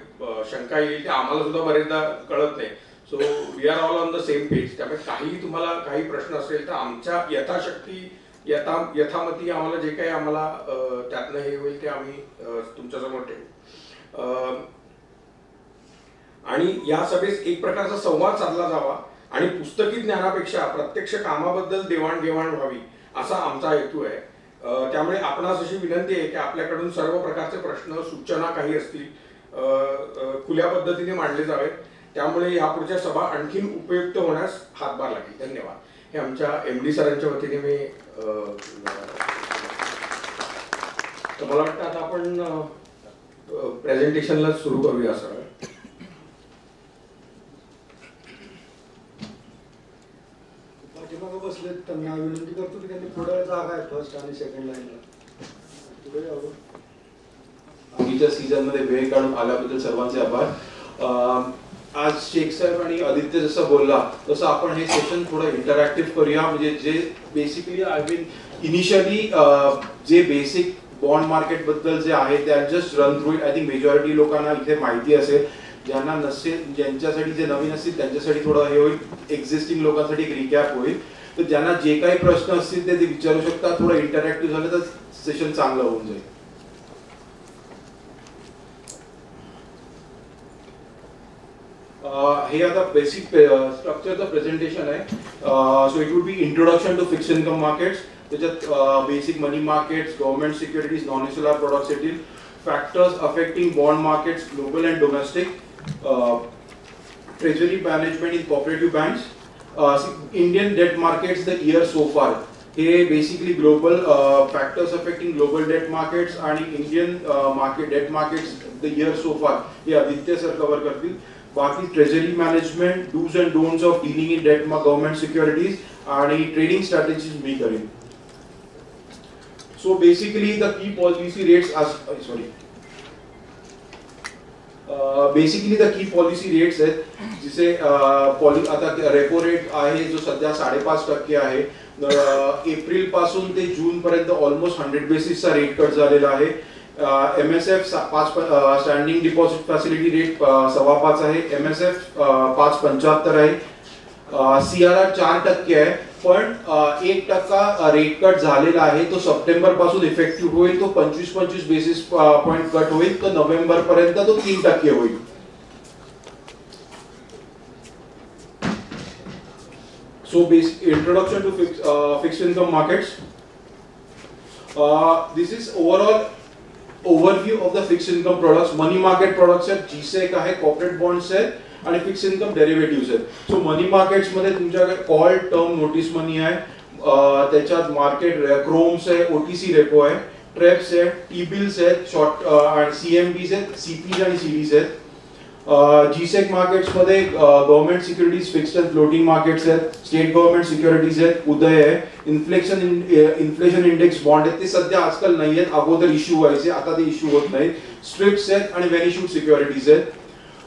शंका येईल ते आम्हाला सुद्धा बरेचदा कळत नाही. So we are all on the same page. त्यामुळे तुम्हाला काही प्रश्न असेल तर आमच्या यथाशक्ती यथामती आम्हाला जे काही आम्हाला त्यातनं हे होईल ते आम्ही तुमच्यासमोर ठेवू. आणि या सभेस एक प्रकारचा संवाद साधला जावा आणि पुस्तकी ज्ञानापेक्षा प्रत्यक्ष कामाबद्दल देवाणघेवाण व्हावी असा आमचा हेतू आहे. त्यामुळे आपणास अशी विनंती आहे की आपल्याकडून सर्व प्रकारचे प्रश्न, सूचना काही असतील खुल्या पद्धतीने मांडले जावेत. त्यामुळे यापुढच्या सभा आणखीन उपयुक्त होण्यास हातभार लागेल. धन्यवाद. हे आमच्या MD सरांच्या वतीने मी मला वाटतं आता आपण प्रेझेंटेशनला सुरू करूया. सर बसले त्यांना विनंती करतो की त्यांनी पुढे जागा आहे फर्स्ट आणि सेकंड लाईनला पुढे यावं. आम्हीच्या सीझन मध्ये वेळ काढून आल्याबद्दल सर्वांचे आभार. आज शेख साहेब आणि आदित्य जसं बोलला तसं आपण हे सेशन थोडं इंटरॅक्टिव्ह करूया. म्हणजे जे बेसिकली आय मीन इनिशियली जे बेसिक बॉन्ड मार्केट बद्दल जे आहे ते just run through it. I think majority लोकांना इथे माहिती असेल. ज्यांना नसेल, ज्यांच्यासाठी जे नवीन असतील त्यांच्यासाठी थोडं हे होईल, एक्झिस्टिंग लोकांसाठी एक रिकॅप होईल. तर ज्यांना जे काही प्रश्न असतील ते विचारू शकता. थोडं इंटरॅक्टिव्ह झालं तर सेशन चांगलं होऊन जाईल. हे आता बेसिक स्ट्रक्चरचं प्रेझेंटेशन आहे. So it would be introduction to fixed income markets. त्याच्यात basic money markets, government securities, non SLR products येतील. Factors affecting bond markets global and domestic. Treasury management in cooperative banks. Indian debt markets the year so far. हे basically global factors affecting global debt markets आणि Indian market debt markets the year so far हे Aditya sir cover करतील. बाकी treasury management, dos and don'ts of dealing in debt government securities आणि trading strategies मी करेन. So basically the key policy rates basically the key policy rates आहेत. जिसे आता repo rate आहे जो सध्या 5.5% आहे. एप्रिल पासून ते जून पर्यंत ऑलमोस्ट 100 बेसिसचा रेट कट झालेला आहे. MSF standing deposit facility rate 5.25 आहे. MSF 5.75 आहे. CRR 4% आहे. पण 1% रेट कट झालेला आहे. तो सप्टेंबर पासून इफेक्टिव्ह होईल. तो 25 बेसिस पॉइंट कट होईल. तो नोव्हेंबर पर्यंत तो 3% होईल. So basic introduction to fixed income markets. This is overall overview of the fixed income products. Money market products आहेत, GSEC आहे, corporate bonds आहेत आणि fixed income derivatives आहेत. So money markets मध्ये तुमच्याकडे कॉल, टर्म, नोटीस मनी आहे. त्याच्यात market chromes आहे, OTC रेपो आहे, ट्रेप्स आहे, T-bills आहेत, शॉर्ट आणि CMBs आहेत, CPs आणि CDs आहेत. जीसेक मार्केट्स मध्ये government securities fixed and floating markets आहेत, स्टेट गव्हर्नमेंट सिक्युरिटीज आहेत, उदय आहे, इन्फ्लेशन इंडेक्स बॉन्ड आहेत. ते सध्या आजकाल नाही आहेत, अगोदर इश्यू व्हायचे, आता ते इश्यू होत नाहीत. स्ट्रिप्स आहेत आणि व्हेन इश्यूड सिक्युरिटीज आहेत.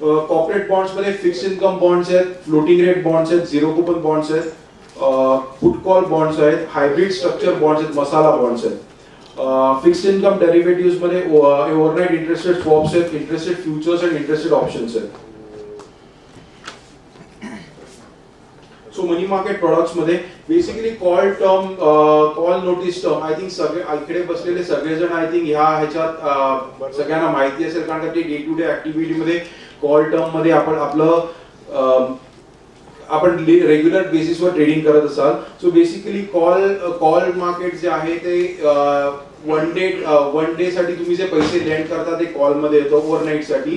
कॉर्पोरेट बॉन्ड्स मध्ये फिक्स्ड इन्कम बॉन्ड्स आहेत, फ्लोटिंग रेट बॉन्ड्स आहेत, झिरो कुपन बॉन्ड्स आहेत, पुट कॉल बॉन्ड्स आहेत, हायब्रिड स्ट्रक्चर बॉन्ड्स आहेत, मसाला बॉन्ड्स आहेत. फिक्स्ड इन्कम डेरिव्हेटिव्हज मध्ये ओव्हरनाइट इंटरेस्ट रेट स्वॉप्स आहेत, इंटरेस्ट रेट फ्युचर्स आणि इंटरेस्ट रेट ऑप्शन्स आहेत. सो मनी मार्केट प्रोडक्ट्स मध्ये basically call term, call notice term, I think सगळे इकडे बसलेले सगळेजण आय थिंक ह्याच्यात सगळ्यांना माहिती असेल, कारण का ते डे टू डे ऍक्टिव्हिटी मध्ये कॉल टर्म मध्ये आपण रेग्युलर बेसिसवर ट्रेडिंग करत असाल. सो बेसिकली कॉल मार्केट जे आहे ते वन डे साठी तुम्ही जे पैसे लेंड करता ते कॉल मध्ये येतो, ओव्हरनाईट साठी.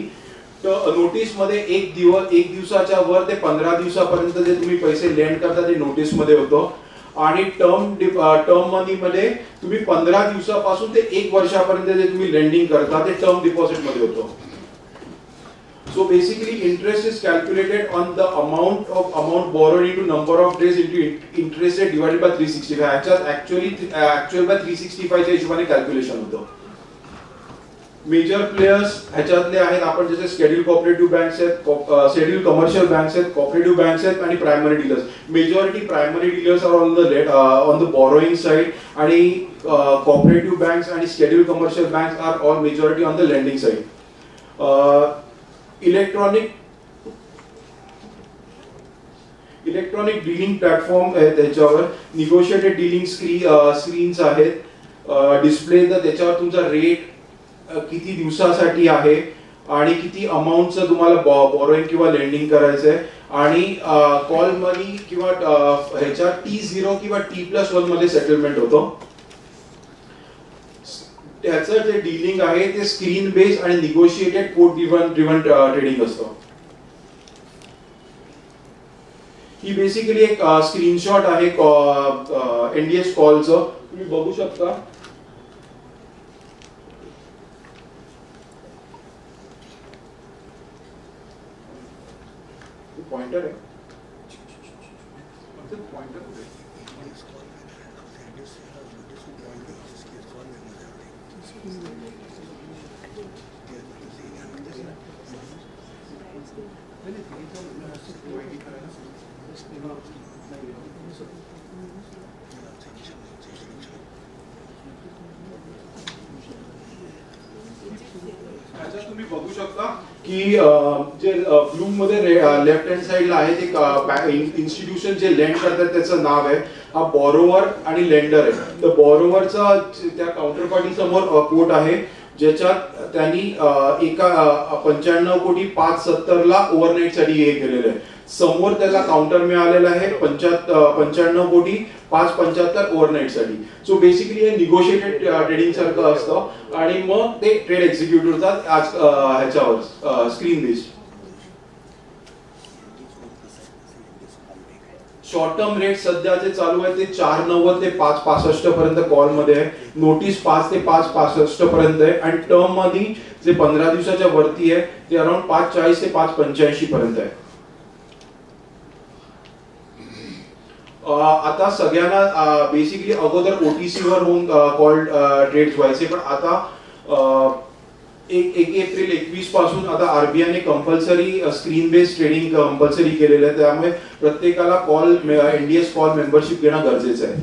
तर नोटीस मध्ये एक दिवसाच्या वर ते 15 दिवसापर्यंत जे तुम्ही पैसे लेंड करता ते नोटीस मध्ये होतं. आणि टर्म मनी मध्ये तुम्ही 15 दिवसापासून ते 1 वर्षापर्यंत जे तुम्ही लेंडिंग करता ते टर्म डिपॉझिट मध्ये होतं. So basically interest is calculated on the amount borrowed into number of days into interest rate divided by 365. ह्याच्यात actual by 365 च्या हिशोबाने कॅल्क्युलेशन होतं. मेजर प्लेयर्स ह्याच्यातले आहेत आपण जसे शेड्यूल कोऑपरेटिव्ह बँक्स आहेत, शेड्यूल कमर्शियल बँक्स आहेत, कोऑपरेटिव्ह बँक्स आहेत आणि primary dealers. Majority primary dealers are on the borrowing side आणि कोऑपरेटिव्ह बँक्स आणि schedule commercial banks are all majority on the lending side. Electronic dealing platform आहे, त्याच्यावर negotiated dealing screens आहेत, display त्याच्यावर तुमचा rate किती दिवसासाठी आहे आणि किती अमाऊंटचं तुम्हाला बॉरोइंग किंवा लेंडिंग करायचं आहे. आणि कॉल मनी किंवा ह्याच्या T0 किंवा T+1 मध्ये सेटलमेंट होतं. त्याचं जे डीलिंग आहे ते स्क्रीन बेस्ड आणि निगोशिएटेड कोड ड्रिव्हन ट्रेडिंग असतं. ही बेसिकली एक स्क्रीनशॉट आहे NDS कॉलचं, तुम्ही बघू शकता. पॉइंटर आहे, पॉइंटर तुम्ही बघू शकता की जे ब्लू मध्ये लेफ्ट हँड साइडला आहे ते इन्स्टिट्यूशन जे लेंड करतात त्याचं नाव आहे. हा बॉरोवर आणि लेंडर आहे. तर बॉरोवरचा त्या काउंटर पार्टी समोर कोट आहे ज्याच्यात त्यांनी एका 95,570,00,000 ला ओव्हरनाईट साठी हे केलेलं आहे. समोर त्याला काउंटर मिळालेला आहे 95,575,00,000 ओव्हरनाईट साठी. सो बेसिकली हे निगोशिएटेड ट्रेडिंग सारखं असतं आणि मग ते ट्रेड एक्झिक्यूट होतात आज ह्याच्यावर screen based. Short term rate सध्या जे चालू आहे ते 4.90 ते 5.65 पर्यंत कॉल मध्ये आहे. नोटीस 5 ते 5.65 पर्यंत आहे आणि टर्म मध्ये जे 15 दिवसाच्या वरती आहे ते अराउंड 5.40 ते 5.85 पर्यंत आहे. आता सगळ्यांना बेसिकली अगोदर OTC वर होऊन कॉल ट्रेड्स व्हायचे, पण आता 1 एप्रिल 21 पासून आता RBI compulsory screen based trading compulsory केलेलं आहे. त्यामुळे प्रत्येकाला कॉल NDS कॉल मेंबरशिप घेणं गरजेचं आहे.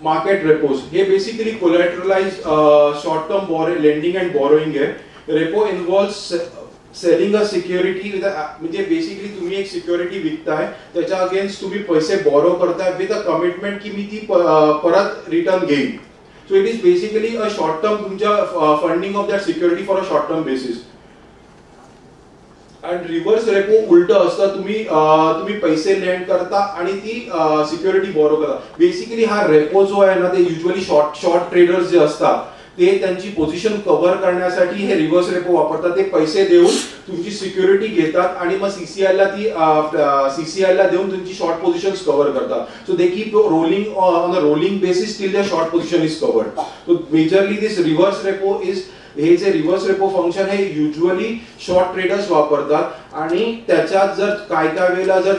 मार्केट रेपोज हे basically collateralize short term lending and borrowing आहे. Repo involves selling a security म्हणजे बेसिकली तुम्ही एक सिक्युरिटी विकताय, त्याच्या अगेन्स्ट तुम्ही पैसे बॉरो करताय विथ अ कमिटमेंट की मी ती परत रिटर्न घेईन. So it is basically a short term तुमच्या funding of that security for a short term basis. आणि रिव्हर्स रेपो उलट असतं, तुम्ही पैसे लेंड करता आणि ती सिक्युरिटी बॉरो करता. बेसिकली हा रेपो जो आहे ना ते युजली शॉर्ट ट्रेडर्स जे असतात ते त्यांची पोझिशन कव्हर करण्यासाठी हे रिव्हर्स रेपो वापरतात. ते पैसे देऊन तुमची सिक्युरिटी घेतात आणि मग सीसीआयला देऊन तुमची शॉर्ट पोझिशन्स कव्हर करतात. So they keep rolling on a rolling basis till the short position is covered. So majorly this reverse repo is, हे जे रिव्हर्स रेपो फंक्शन हे युजली शॉर्ट ट्रेडर्स वापरतात आणि त्याच्यात जर काय वेळेला जर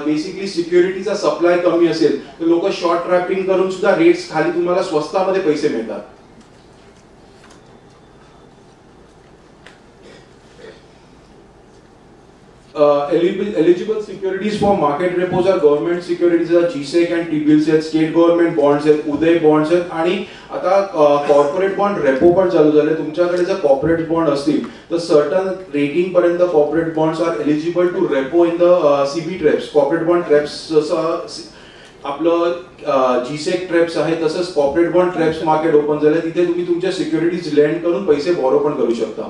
बेसिकली सिक्युरिटीचा सप्लाय कमी असेल तर लोक शॉर्ट ट्रॅपिंग करून सुद्धा रेट्स खाली तुम्हाला स्वस्तामध्ये पैसे मिळतात. Eligible securities for market repos are government securities, GSEC and T-bills आहेत, स्टेट गव्हर्नमेंट बॉन्ड्स आहेत, उदय बॉन्ड्स आहेत आणि आता कॉर्पोरेट बॉन्ड रेपो पण चालू झाले. तुमच्याकडे जर कॉर्पोरेट बॉन्ड असतील तर सर्टन रेटिंग पर्यंत corporate bonds are eligible to repo in the CB TREPS. Corporate bond TREPS जसं आपलं जीसेक ट्रेप्स आहे तसंच corporate bond TREPS market open झाले. तिथे तुम्ही तुमच्या सिक्युरिटीज लेंड करून पैसे बॉरो पण करू शकता.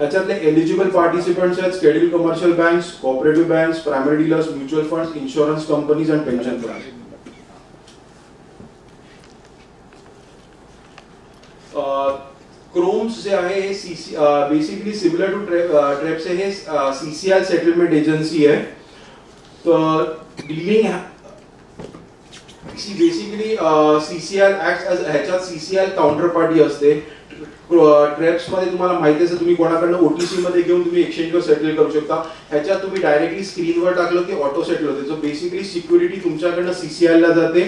याच्यातले एलिजिबल पार्टिसिपंट्स आहेत schedule commercial banks, cooperative banks, primary dealers, mutual funds, insurance companies and pension funds. Chromes जे आहे हे बेसिकली सिमिलर टू ट्रेप्स हे सीसीआय सेटलमेंट एजन्सी आहे. तर dealing basically CCI act as, ह्याच्यात सीसीआय काउंटर पार्टी असते. TREPS मध्ये तुम्हाला माहिती असेल तुम्ही कोणाकडनं ओटीसी मध्ये घेऊन तुम्ही एक्सचेंजवर सेटल करू शकता. ह्याच्यात तुम्ही डायरेक्टली स्क्रीनवर टाकलं की ऑटो सेटल होते. सो बेसिकली सिक्युरिटी तुमच्याकडनं सीसीआय ला जाते,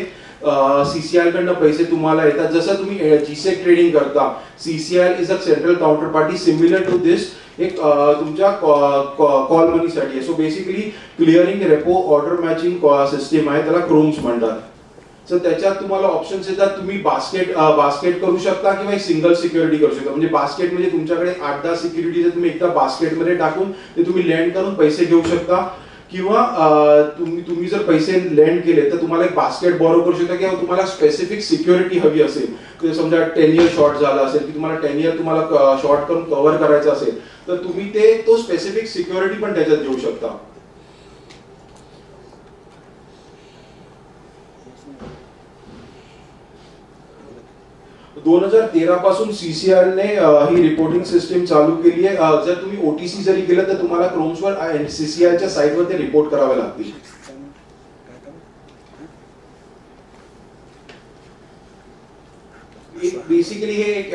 सीसीआय कडनं पैसे तुम्हाला येतात. जसं तुम्ही जीसेक ट्रेडिंग करता, CCI is a central counter party similar to this एक तुमच्या कॉल मनीसाठी आहे. So basically clearing repo order matching system आहे, त्याला क्रोम्स म्हणतात. सो त्याच्यात तुम्हाला ऑप्शन्स येतात. तुम्ही बास्केट करू शकता किंवा सिंगल सिक्युरिटी करू शकता. म्हणजे बास्केट म्हणजे तुमच्याकडे 8-10 सिक्युरिटीज तुम्ही एकदा बास्केटमध्ये टाकून ते तुम्ही लेंड करून पैसे घेऊ शकता. किंवा तुम्ही जर पैसे लेंड केले तर तुम्हाला एक बास्केट बॉरो करू शकता. किंवा तुम्हाला स्पेसिफिक सिक्युरिटी हवी असेल, तर समजा 10 इयर शॉर्ट झाला असेल की तुम्हाला 10 इयर तुम्हाला शॉर्ट करून कव्हर करायचं असेल तर तुम्ही तो स्पेसिफिक सिक्युरिटी पण त्याच्यात घेऊ शकता. दोन 2013 पासून सीसीआयने ही रिपोर्टिंग सिस्टीम चालू केली आहे. जर तुम्ही ओटीसी जरी केलं तर तुम्हाला क्रोम्सवर सीसीआयच्या साईटवर ते रिपोर्ट करावे लागतील. बेसिकली हे एक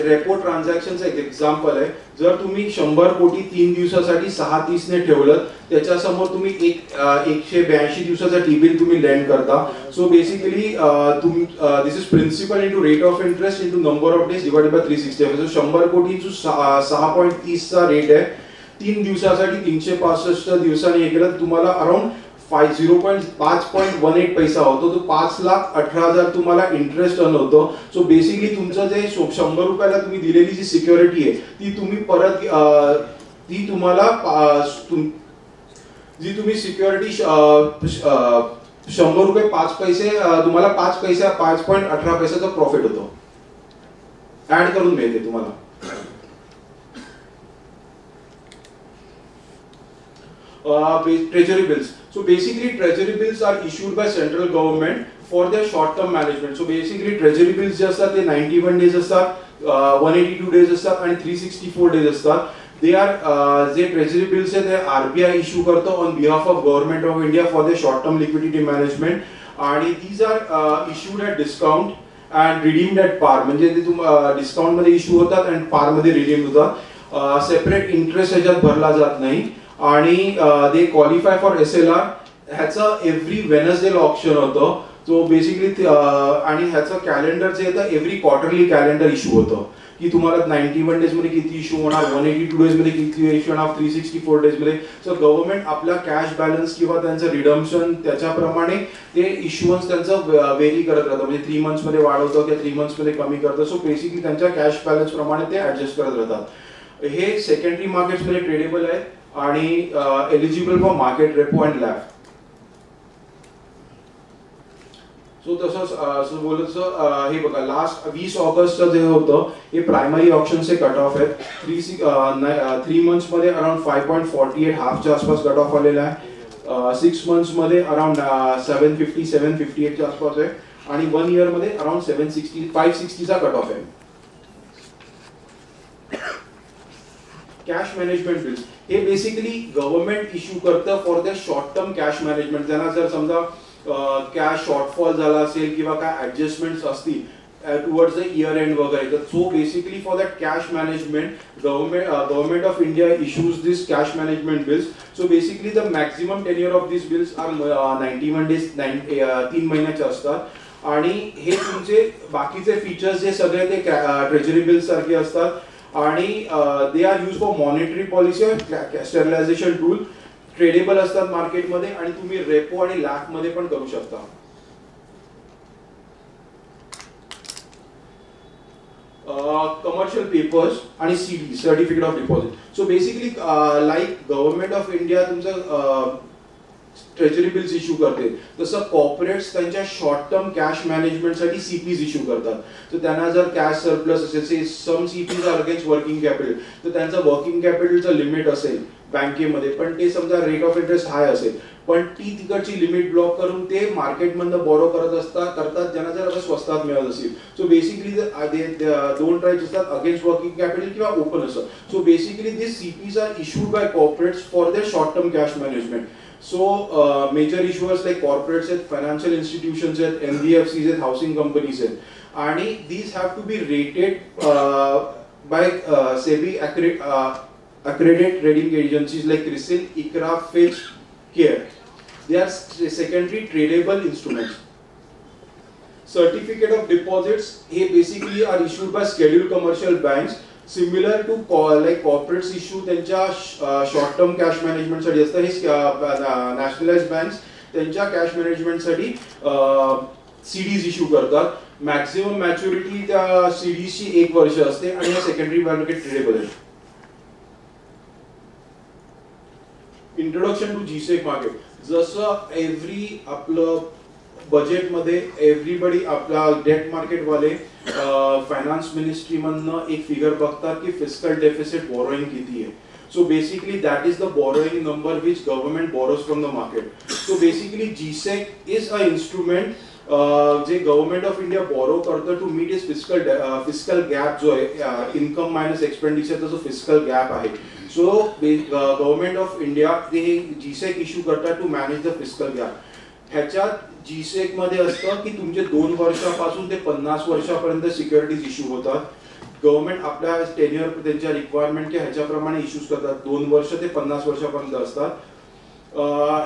रेपो ट्रान्झॅक्शनचं एक एक्झाम्पल आहे. जर तुम्ही 100 कोटी 3 दिवसासाठी 6.30 ने ठेवलं, त्याच्यासमोर तुम्ही 182 दिवसाचा टी-बिल तुम्ही लेंड करता. So basically this is principal into rate of interest into number of days divided by 365. So 100 कोटी 6.30 चा रेट आहे. 3 दिवसासाठी 365 दिवसांनी हे केलं तर तुम्हाला अराउंड 5.18 पैसा होतो. तो 5,18,000 तुम्हाला इंटरेस्ट अर्न होतो. सो बेसिकली तुमचं जे 100 रुपयाला तुम्ही दिलेली जी सिक्युरिटी आहे ती तुम्ही परत ती तुम्हाला जी तुम्ही सिक्युरिटी 100 रुपये 5 पैसे तुम्हाला 5 पैसा 5.18 पैशाचा प्रॉफिट होतो. ऍड करून मिळते तुम्हाला. Treasury bills. So basically treasury bills are issued by central government for their short term management. So basically treasury bills जे असतात ते 91 days असतात, 182 days असतात आणि 364 days असतात. They are जे treasury bills आहेत ते RBI इश्यू करतो on behalf of government of India for their short term liquidity management. आणि these are issued at discount and redeemed at par. म्हणजे ते डिस्काउंट मध्ये इश्यू होतात आणि पार मध्ये रिडीम होतात. सेपरेट इंटरेस्ट ह्याच्यात भरला जात नाही. आणि दे क्वालिफाय फॉर SLR. ह्याचं एव्हरी वेनसडेला ऑप्शन होतं. सो बेसिकली आणि ह्याचं कॅलेंडर जे येतं एव्हरी क्वार्टरली कॅलेंडर इश्यू होतं की तुम्हाला 91 डेज मध्ये किती इश्यू होणार, 182 डेज मध्ये किती इश्यू होणार, 364 डेज मध्ये. सो गव्हर्नमेंट आपला कॅश बॅलन्स किंवा त्यांचं रिडम्पशन त्याच्याप्रमाणे ते इश्युअन्स त्यांचं व्हेरी करत राहतं. म्हणजे 3 मंथ्स मध्ये वाढवतं किंवा 3 मंथ्स मध्ये कमी करतं. सो बेसिकली त्यांच्या कॅश बॅलन्स प्रमाणे ते ऍडजस्ट करत राहतात. हे सेकंडरी मार्केट्स मध्ये ट्रेडेबल आहे आणि eligible for market repo and LAF. So तसंच बोलत हे बघा लास्ट 20 ऑगस्टचं जे होतं हे प्रायमरी ऑप्शनचे कट ऑफ आहेत. 3 मंथ्स मध्ये अराउंड 5.48 हाफच्या आसपास कट ऑफ आलेला आहे. 6 मंथ्स मध्ये अराउंड 750-758 च्या आसपास आहे आणि 1 इयर मध्ये अराउंड 560चा कट ऑफ आहे. कॅश मॅनेजमेंट बिल्स हे बेसिकली गव्हर्नमेंट इश्यू करतं for the short term cash management. त्यांना जर समजा कॅश शॉर्टफॉल झाला असेल किंवा काय ऍडजस्टमेंट्स असतील टुवर्ड्स द इयर एंड वगैरे, तर so basically for that cash management government of India issues this cash management bills. So basically the maximum tenure of this bills are 91 days, 3 महिन्याचे असतात. आणि हे तुमचे बाकीचे फीचर्स जे सगळे ते ट्रेजरी बिल्स सारखे असतात आणि they are use for monetary policy sterilization tool. Tradable असतात मार्केटमध्ये आणि तुम्ही रेपो आणि लॅक मध्ये पण करू शकता. कमर्शियल पेपर्स आणि CD certificate of deposit. So basically like government of India तुमचं ट्रेजरी बिल्स इश्यू करते, तसं कॉर्पोरेट्स त्यांच्या शॉर्ट टर्म कॅश मॅनेजमेंटसाठी CPs इश्यू करतात. तर त्यांना जर कॅश सरप्लस असेल, some CPs are against working capital, तर त्यांचं वर्किंग कॅपिटलचं लिमिट असेल बँकेमध्ये, पण ते समजा रेट ऑफ इंटरेस्ट हाय असेल, पण ती तिकडची लिमिट ब्लॉक करून ते मार्केटमधनं बोरो करतात ज्यांना जर स्वस्तात मिळत असेल. सो बेसिकली दोन ट्रायच असतात, अगेन्स्ट वर्किंग कॅपिटल किंवा ओपन असं. So basically this CPs are issued by corporates for their short term cash management. So major issuers like corporates आहेत, financial institutions आहेत, NBFCs आहेत, housing companies आहेत, आणि these have to be rated by SEBI accredited rating agencies like CRISIL, ICRA, Fitch, CARE. They are secondary tradable instruments. Certificate of deposits हे basically are issued by scheduled commercial banks. Similar to like corporates issue त्यांच्या short term cash management साठी असतं. हे nationalised banks त्यांच्या cash management साठी CDs issue करतात. Maximum maturity त्या CDs ची 1 वर्ष असते आणि हे सेकंडरी मार्केट ट्रेडेबल आहे. Introduction to GSEC market. जसं एव्हरी आपलं बजेटमध्ये एव्हरीबडी आपला डेट मार्केटवाले फायनान्स मिनिस्ट्री मधनं एक फिगर बघतात की फिस्कल डेफिसिट बोरोइंग किती आहे. So basically that is the borrowing number which government borrows from the market. So basically GSEC is a instrument जे गव्हर्नमेंट ऑफ इंडिया बोरो करतं to meet is fiscal gap जो आहे, income minus एक्सपेंडिचरचा जो fiscal gap आहे. So government of India ते GSEC issue करतात to manage the fiscal gap. ह्याच्यात GSEC मध्ये असतं की तुमचे 2 वर्षापासून ते 50 वर्षापर्यंत सिक्युरिटीज इश्यू होतात. गव्हर्नमेंट आपल्या टेन्युअर त्यांच्या रिक्वायरमेंट के ह्याच्याप्रमाणे इश्यूज करतात. 2 वर्ष ते 50 वर्षापर्यंत असतात.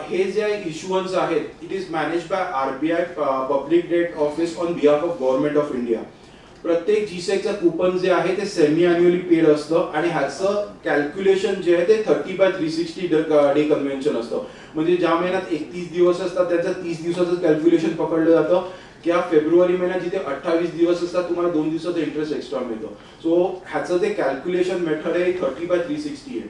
हे जे इश्युअन्स आहेत, it is manage by RBI public debt office on behalf of government of India. प्रत्येक GSECचं कुपन जे आहे ते सेमी अॅन्युअली पेड असतं आणि ह्याचं कॅल्क्युलेशन जे आहे ते 30/360 डे कन्व्हेन्शन असतं. म्हणजे ज्या महिन्यात 31 दिवस असतात त्याचं 30 दिवसाचं कॅल्क्युलेशन पकडलं जातं. किंवा फेब्रुवारी महिन्यात जिथे 28 दिवस असतात तुम्हाला 2 दिवसाचा इंटरेस्ट एक्स्ट्रा मिळतो. सो ह्याचं ते कॅल्क्युलेशन मेथड आहे 30/360 आहे.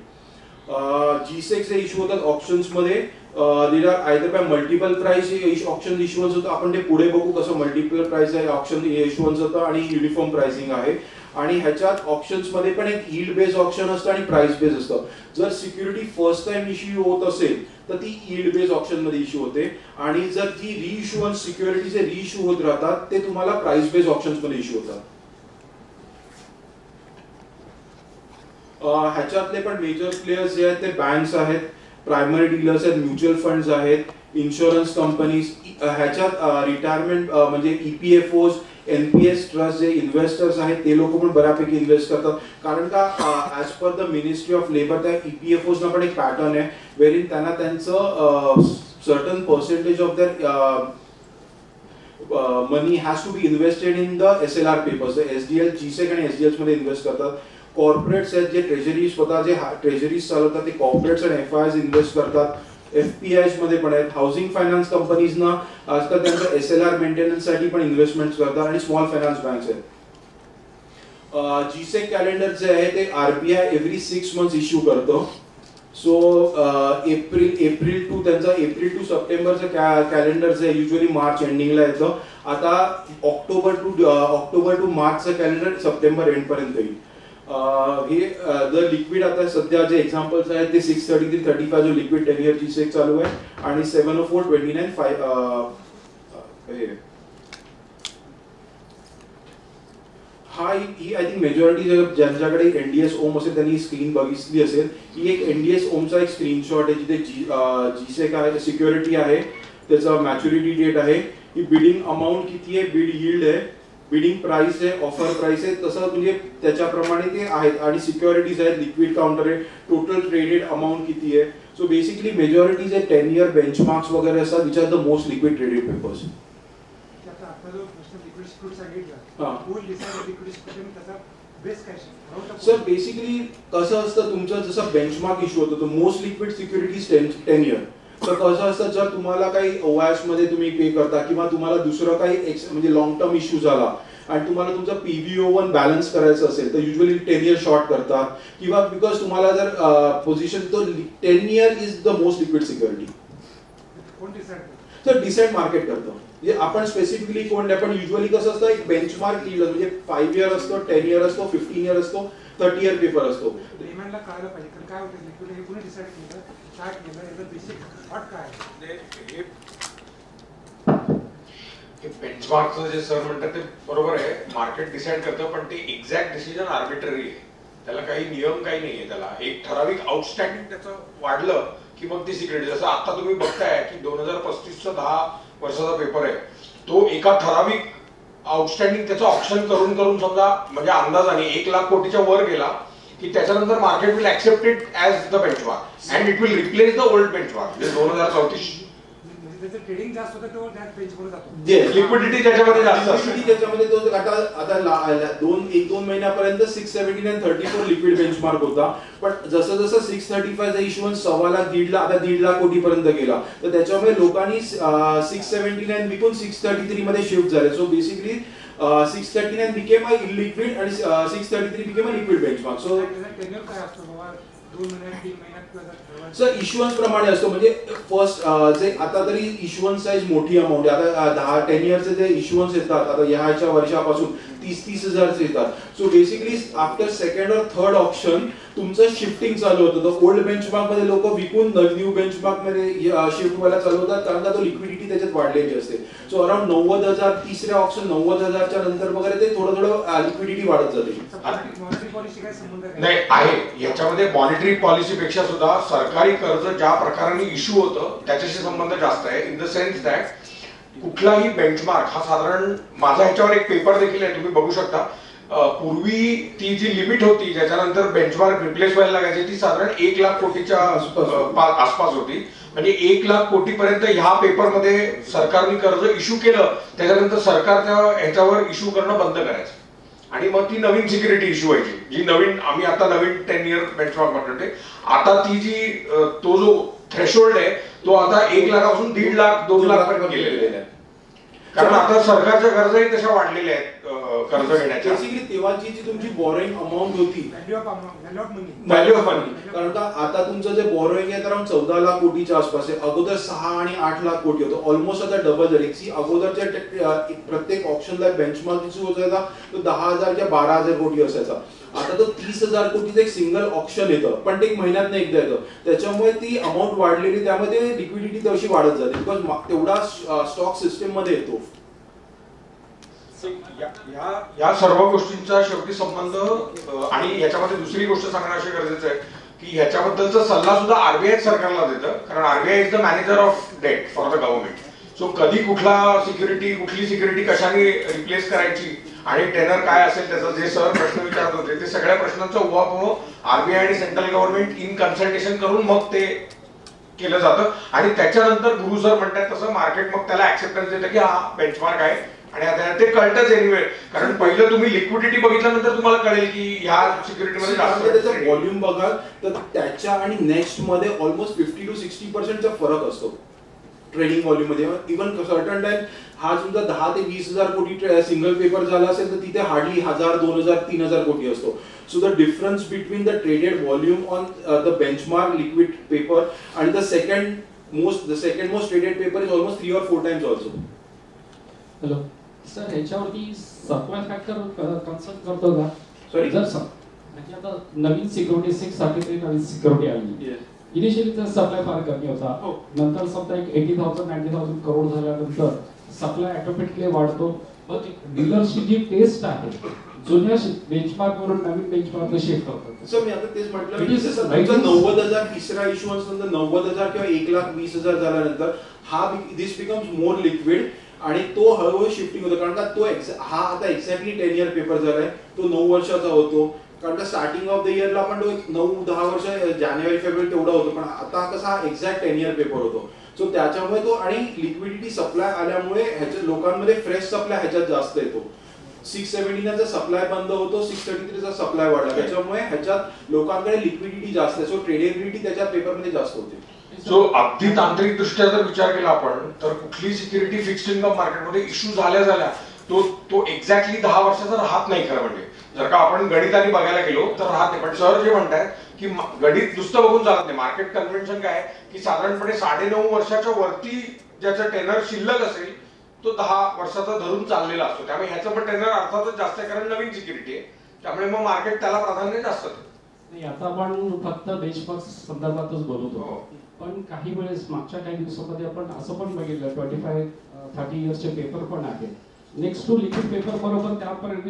GSEC जे इश्यू होतात ऑप्शन्स मध्ये either by multiple price option issuance होतं. आपण ते पुढे बघू कसं मल्टिपल प्राइस आहे ऑप्शन इश्युअन्स होतं आणि युनिफॉर्म प्राइसिंग आहे. आणि ह्याच्यात ऑप्शन्स मध्ये पण एक यील्ड बेस ऑप्शन असतं आणि प्राइस बेस असतं. जर सिक्युरिटी फर्स्ट टाइम इश्यू होत असेल तर ती यील्ड बेस ऑप्शन मध्ये इश्यू होते आणि जर ती रिइश्युअन्स सिक्युरिटीचे रिइश्यू होत राहतात ते तुम्हाला प्राइस बेस ऑप्शन्स मध्ये इश्यू होतात. ह्याच्यातले पण मेजर प्लेयर्स जे आहेत ते बँक्स आहेत, प्रायमरी डीलर्स आहेत, म्युच्युअल फंड्स आहेत, इन्शुरन्स कंपनीज. ह्याच्यात रिटायरमेंट म्हणजे EPFOs, NPS ट्रस्ट जे इन्व्हेस्टर्स आहेत ते लोक पण बऱ्यापैकी इन्व्हेस्ट करतात. कारण का as per the ministry of labour त्या EPFOs ना पण एक पॅटर्न आहे वेरिन त्यांना त्यांचं certain percentage of that money has to be invested in the SLR papers. SDL GSEC आणि SDLs मध्ये इन्व्हेस्ट करतात. कॉर्पोरेट्स आहेत जे ट्रेजरी स्वतः जे ट्रेजरीज चालवतात ते कॉर्पोरेट्स आणि FIs इन्व्हेस्ट करतात. FPIs मध्ये पण आहेत. हाऊसिंग फायनान्स कंपनीजना आजकाल त्यांचं SLR मेंटेनन्स साठी पण इन्व्हेस्टमेंट करतात आणि स्मॉल फायनान्स बँक्स आहेत. GSEC कॅलेंडर जे आहे ते RBI एव्हरी 6 मंथ्स इश्यू करतो. सो एप्रिल टू सप्टेंबरचं कॅलेंडर जे युजली मार्च एंडिंगला येतं. आता ऑक्टोबर टू मार्चचं कॅलेंडर सप्टेंबर एंड पर्यंत येईल. हे द लिक्विड आता सध्या जे एक्झाम्पल्स आहेत ते 633-35 जो लिक्विड 10 year GSEC चालू आहे आणि 704-29 ही आय थिंक मेजॉरिटी ज्यांच्याकडे एनडीएस ओम असेल त्यांनी स्क्रीन बघितली असेल. ही एक एनडीएस ओमचा एक स्क्रीनशॉट आहे जिथे जीसेक आहे, सिक्युरिटी आहे, त्याचा मॅच्युरिटी डेट आहे, ही बिडिंग अमाऊंट किती आहे, बिड यील्ड आहे, बिडिंग प्राइस आहे, ऑफर प्राइस आहे, तसं म्हणजे त्याच्याप्रमाणे ते आहेत. आणि सिक्युरिटीज आहेत, लिक्विड काउंटर आहे, टोटल ट्रेडेड अमाऊंट किती आहे. सो बेसिकली मेजॉरिटीज आहे 10 year बेंचमार्क्स वगैरे असतात which are the most liquid traded papers. Sir basically कसं असतं तुमचं जसं बेंचमार्क इश्यू होतो मोस्ट लिक्विड सिक्युरिटीज 10 year. तर कसं असतं जर तुम्हाला काही ओएस मध्ये तुम्ही पे करता किंवा तुम्हाला दुसरं काही म्हणजे लॉंग टर्म इश्यू झाला आणि तुम्हाला तुमचा PVO1 बॅलन्स करायचं असेल तर युजली 10 year शॉर्ट करतात किंवा बिकॉज तुम्हाला जर पोझिशन तो 10 year is the most liquid security. तर डिसाइड मार्केट करतो म्हणजे आपण स्पेसिफिकली कोण नाही पण युजली कसं असतं एक बेंचमार्क यील्ड म्हणजे 5 year असतो, 10 year असतो, 15 year असतो, 30 year पेपर असतो. डिमांडला कळलं पाहिजे कारण काय होतं लिक्विड हे कोणी डिसाइड केलं काय केलं याचं बेसिक थॉट काय हे बेंचमार्कचं जे सर म्हणतात ते बरोबर आहे, मार्केट डिसाइड करतं पण ते एक्झॅक्ट डिसिजन आर्बिट्ररी आहे, त्याला काही नियम काही नाहीये. त्याला एक ठराविक आउटस्टँडिंग त्याचं वाढलं की मग ती सिक्युरिटी. जसं आता तुम्ही बघताय की 2035चा 10 वर्षाचा पेपर आहे तो एका ठराविक आउटस्टँडिंग त्याचं ऑप्शन करून करून समजा म्हणजे अंदाजाने 1 लाख कोटीच्या वर गेला की त्याच्यानंतर market will accept it as the benchmark and it will replace the old benchmark. म्हणजे 2034 त्याचं ट्रेडिंग जास्त होतं तो त्या पेजवर जातो. लिक्विडिटी त्याच्यामध्ये जास्त असते. त्याच्यामध्ये तो आता 1-2 महिन्यापर्यंत 679 34 लिक्विड बेंचमार्क होता पण जसं जसं 635 चा इश्युअन्स 1.25 लाख 1.5 लाख आता 1.5 लाख कोटीपर्यंत गेला तर त्याच्यामुळे लोकांनी 679 विकून 633 मध्ये शिफ्ट झाले. So basically 639 became a illiquid आणि 633 became a liquid benchmark. So tenure काय असतो बाबा 2 महिन्यात 3 महिन्यात सर इश्युअन्स प्रमाणे असतो म्हणजे फर्स्ट जे आता तरी इश्युअन्स साईज मोठी अमाऊंट आहे. आता 10 yearचे जे इश्युअन्स येतात आता ह्याच्या वर्षापासून 30-30 हजारचे येतात. सो बेसिकली आफ्टर सेकंड और थर्ड ऑप्शन तुमचं शिफ्टिंग चालू होतं. तर ओल्ड बेंचमार्क मध्ये लोक विकून न्यू बेंचमार्क मध्ये शिफ्ट व्हायला चालू होतात कारण का तो लिक्विडिटी त्याच्यात वाढलेली असते. सो अराउंड 90,000 तिसऱ्या ऑप्शन 90,000च्या नंतर वगैरे ते थोडं थोडं लिक्विडिटी वाढत जाते. नाही आहे याच्यामध्ये मॉनिटरी पॉलिसीपेक्षा सुद्धा सरकारी कर्ज ज्या प्रकाराने इश्यू होतं त्याच्याशी संबंध जास्त आहे. इन द सेन्स दॅट कुठलाही बेंचमार्क हा साधारण माझा ह्याच्यावर एक पेपर देखील आहे तुम्ही बघू शकता. पूर्वी ती जी लिमिट होती ज्याच्यानंतर बेंचमार्क रिप्लेस व्हायला लागायची ती साधारण 1 लाख कोटीच्या आसपास होती. म्हणजे 1 लाख कोटीपर्यंत ह्या पेपरमध्ये सरकारने कर्ज इश्यू केलं त्याच्यानंतर सरकार त्या ह्याच्यावर इश्यू करणं बंद करायचं आणि मग ती नवीन सिक्युरिटी इश्यू व्हायची जी नवीन आम्ही आता नवीन 10 year बेंचमार्क म्हणतो. आता ती जी तो जो थ्रेशोल्ड आहे तो आता 1 लाखापासून 1.5 लाख 2 लाख पर्यंत गेलेला आहे कारण आता सरकारच्या गरजाही तशा वाढलेल्या आहेत कर्ज घेण्याच्या. बेसिकली तेव्हाची जी तुमची बॉरोइंग अमाऊंट होती व्हॅल्यू ऑफ मनी कारण का आता तुमचं जे बॉरोइंग आहे तर 14 लाख कोटीच्या आसपास आहे. अगोदर 6 आणि 8 लाख कोटी होतं ऑलमोस्ट आता डबल झाली. अगोदरच्या प्रत्येक ऑप्शनला बेंचमार्क इश्यू होता तो 10,000 किंवा 12,000 कोटी असायचा. आता तो 30,000 कोटीचं एक सिंगल ऑप्शन येतं पण ते 1 महिन्यात एकदा येतं. त्याच्यामुळे ती अमाऊंट वाढलेली त्यामध्ये लिक्विडिटी तशी वाढत जाते बिकॉज तेवढा स्टॉक सिस्टम मध्ये येतो. या सर्व गोष्टींचा शेवटी संबंध आणि याच्यामध्ये दुसरी गोष्ट सांगणं अशी गरजेचं आहे की ह्याच्याबद्दलचा सल्ला सुद्धा आरबीआय सरकारला देतं कारण RBI is the manager of debt for the government. So कधी कुठली सिक्युरिटी कशाने रिप्लेस करायची आणि टेनर काय असेल त्याचा जे सर प्रश्न विचारत होते ते सगळ्या प्रश्नांचा उहापोह आरबीआय आणि सेंट्रल गव्हर्नमेंट इन कन्सल्टेशन करून मग ते केलं जातं आणि त्याच्यानंतर गुरु सर म्हणतात तसं मार्केट मग त्याला ऍक्सेप्टन्स देतं की हा बेंचमार्क आहे आणि आता ते कळतच एनिवे कारण पहिलं तुम्ही लिक्विडिटी बघितल्यानंतर तुम्हाला कळेल की ह्या सिक्युरिटीमध्ये त्याचा व्हॉल्यूम बघाल तर त्याच्या आणि नेक्स्ट मध्ये ऑलमोस्ट 50 to 60% फरक असतो ट्रेडिंग व्हॉल्यूम मध्ये. इव्हन सर्टन टाइम हा सुद्धा 10 ते 20,000 कोटी सिंगल पेपर झाला असेल तर तिथे हार्डली 1,000, 2,000, 3,000 कोटी असतो. So the difference between the traded volume on the benchmark liquid paper आणि the second most traded paper is almost 3 or 4 times also. Hello sir ह्याच्यावरती सप्लाय फॅक्टर कन्सर्न करतो का? सॉरी जर म्हणजे आता नवीन सिक्युरिटी 633 नवीन सिक्युरिटी आली इनिशियली तर सप्लाय फार कमी होता नंतर समजा एक 80,000-90,000 करोड झाल्यानंतर सप्लाय ऑटोमॅटिकली वाढतो. पण डीलरची जी टेस्ट आहे जुन्या बेंचमार्क वरून नवीन बेंचमार्क शिफ्ट होतात. सर मी आता तेच म्हटलं It is की जसं right. तुमचा 90,000 तिसरा इश्युअन्स नंतर 90,000 किंवा 1,20,000 झाल्यानंतर हा दिस बिकम्स मोर लिक्विड आणि तो हळूहळू शिफ्टिंग होतो, कारण का तो हा आता एक्झॅक्टली 10 इयर पेपर झालाय, तो 9 वर्षाचा होतो. कारण का स्टार्टिंग ऑफ द इयरला आपण तो 9-10 वर्ष जानेवारी फेब्रुवारी तेवढा होतो, पण आता कसा हा एक्झॅक्ट 10 इयर पेपर होतो. सो त्याच्यामुळे तो आणि लिक्विडिटी सप्लाय आल्यामुळे ह्याच्या लोकांमध्ये फ्रेश सप्लाय ह्याच्यात जास्त येतो. 679 चा सप्लाय बंद होतो, 633 चा सप्लाय वाढला, त्याच्यामुळे ह्याच्यात लोकांकडे लिक्विडिटी जास्त आहे. सो ट्रेडेबिलिटी त्याच्या पेपरमध्ये जास्त होते. सो अगदी तांत्रिक दृष्ट्या जर विचार केला आपण तर कुठली सिक्युरिटी फिक्स्ड इन्कम मार्केटमध्ये इश्यू झाल्या तो एक्झॅक्टली 10 वर्षाचा राहत नाही. खरं म्हणजे जर का आपण गणिताने बघायला गेलो तर राहत नाही. पण सर जे म्हणतात की गणित नुसतं बघून चालत नाही. मार्केट कन्व्हेन्शन काय की साधारणपणे 9.5 वर्षाच्या वरती ज्याचं टेनर शिल्लक असेल तो 10 वर्षाचा धरून चाललेला असतो. त्यामुळे ह्याचं पण टेनर अर्थातच जास्त आहे, कारण नवीन सिक्युरिटी आहे, त्यामुळे मग मार्केट त्याला प्राधान्य जास्त नाही. आता आपण फक्त बेंचमार्क संदर्भातच बोलतो, पण काही वेळेस मागच्या काही दिवसांमध्ये आपण असं पण बघितलं 25-30 इयर्सचे पेपर पण आहेत. नेक्स्ट टू लिक्विड पेपर बरोबर त्यापर्यंत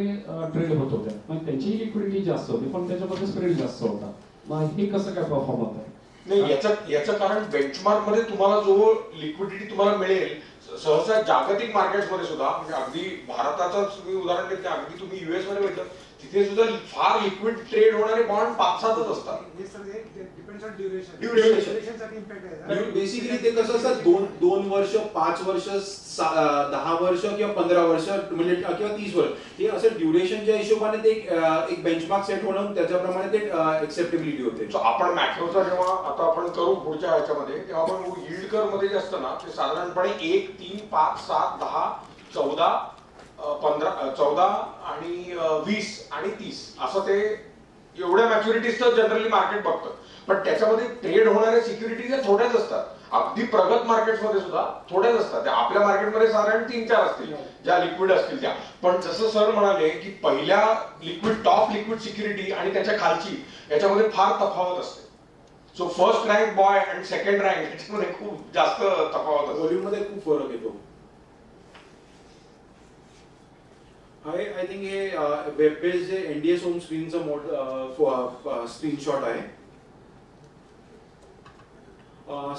ट्रेड होत होत्या, मग त्यांचीही लिक्विडिटी जास्त होती पण त्याच्यामध्ये स्प्रेड जास्त होता. मग हे कसं काय परफॉर्म होत आहे? नाही, याचं कारण बेंचमार्क मध्ये तुम्हाला जो लिक्विडिटी तुम्हाला मिळेल सहसा जागतिक मार्केट्समध्ये सुद्धा, म्हणजे अगदी भारताचंच मी उदाहरण देते, अगदी तुम्ही US मध्ये बघितलं तिथे सुद्धा फार लिक्विड ट्रेड होणारे बॉन्ड 5-7च असतात. बेसिकली ते कसं असतं 2 वर्ष 5 वर्ष 10 वर्ष किंवा 15 वर्ष म्हणजे किंवा 30 वर्ष हे असं ड्युरेशनच्या हिशोबाने ते एक बेंचमार्क सेट होणं त्याच्याप्रमाणे ते एक्सेप्टेबिलिटी होते. सो आपण मॅक्रोचा जेव्हा आता आपण करू पुढच्या ह्याच्यामध्ये तेव्हा आपण यील्ड कर्व मध्ये जे असतं ना ते साधारणपणे 1, 3, 5, 7, 10, 14, 15, 14 आणि 20 आणि 30 असं ते एवढ्या मॅच्युरिटीजचं जनरली मार्केट बघतं. पण त्याच्यामध्ये ट्रेड होणाऱ्या सिक्युरिटीज या थोड्याच असतात. अगदी प्रगत मार्केटमध्ये सुद्धा थोड्याच असतात. आपल्या मार्केटमध्ये साधारण 3-4 असतील ज्या लिक्विड असतील त्या. पण जसं सर म्हणाले की पहिल्या लिक्विड टॉप लिक्विड सिक्युरिटी आणि त्याच्या खालची याच्यामध्ये फार तफावत असते. सो फर्स्ट रँक बॉय आणि सेकंड रँक याच्यामध्ये खूप जास्त तफावत असते, व्हॉल्यूम मध्ये खूप फरक येतो. आय थिंक हे वेब बेस्ड जे NDS होम स्क्रीनचं स्क्रीनशॉट आहे.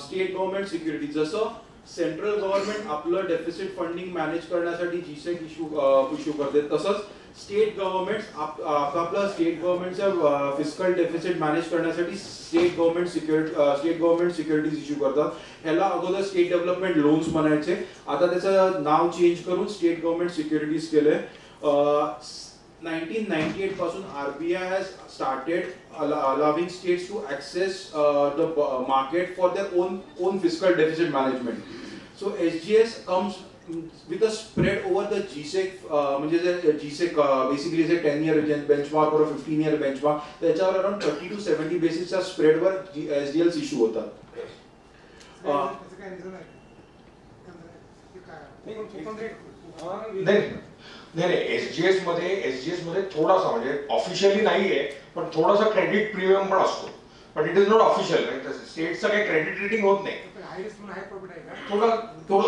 स्टेट गव्हर्नमेंट सिक्युरिटी, जसं सेंट्रल गव्हर्नमेंट आपलं डेफिसिट फंडिंग मॅनेज करण्यासाठी GSEC इश्यू करते, तसंच स्टेट गव्हर्नमेंट आपलं स्टेट गव्हर्नमेंटचं फिस्कल डेफिसिट मॅनेज करण्यासाठी स्टेट गव्हर्नमेंट सिक्युरिटीज इश्यू करतात. ह्याला अगोदर स्टेट डेव्हलपमेंट लोन्स म्हणायचे, आता त्याचं नाव चेंज करून स्टेट गव्हर्नमेंट सिक्युरिटीज केलंय. 1998 पासून RBI has started allowing states to access the market for their own fiscal deficit management. So SGS comes with a spread over the GSEC, म्हणजे जे GSEC basically is a 10-year benchmark or a 15-year benchmark, त्याच्यावर around 30 to 70 बेसिसच्या स्प्रेडवर SDLs issue होतात. नाही SGS मध्ये थोडासा म्हणजे officially नाहीये पण थोडासा क्रेडिट प्रीमियम पण असतो, पण इट इज नॉट ऑफिशियल. स्टेटचं काही क्रेडिट रेटिंग होत नाही. थोडा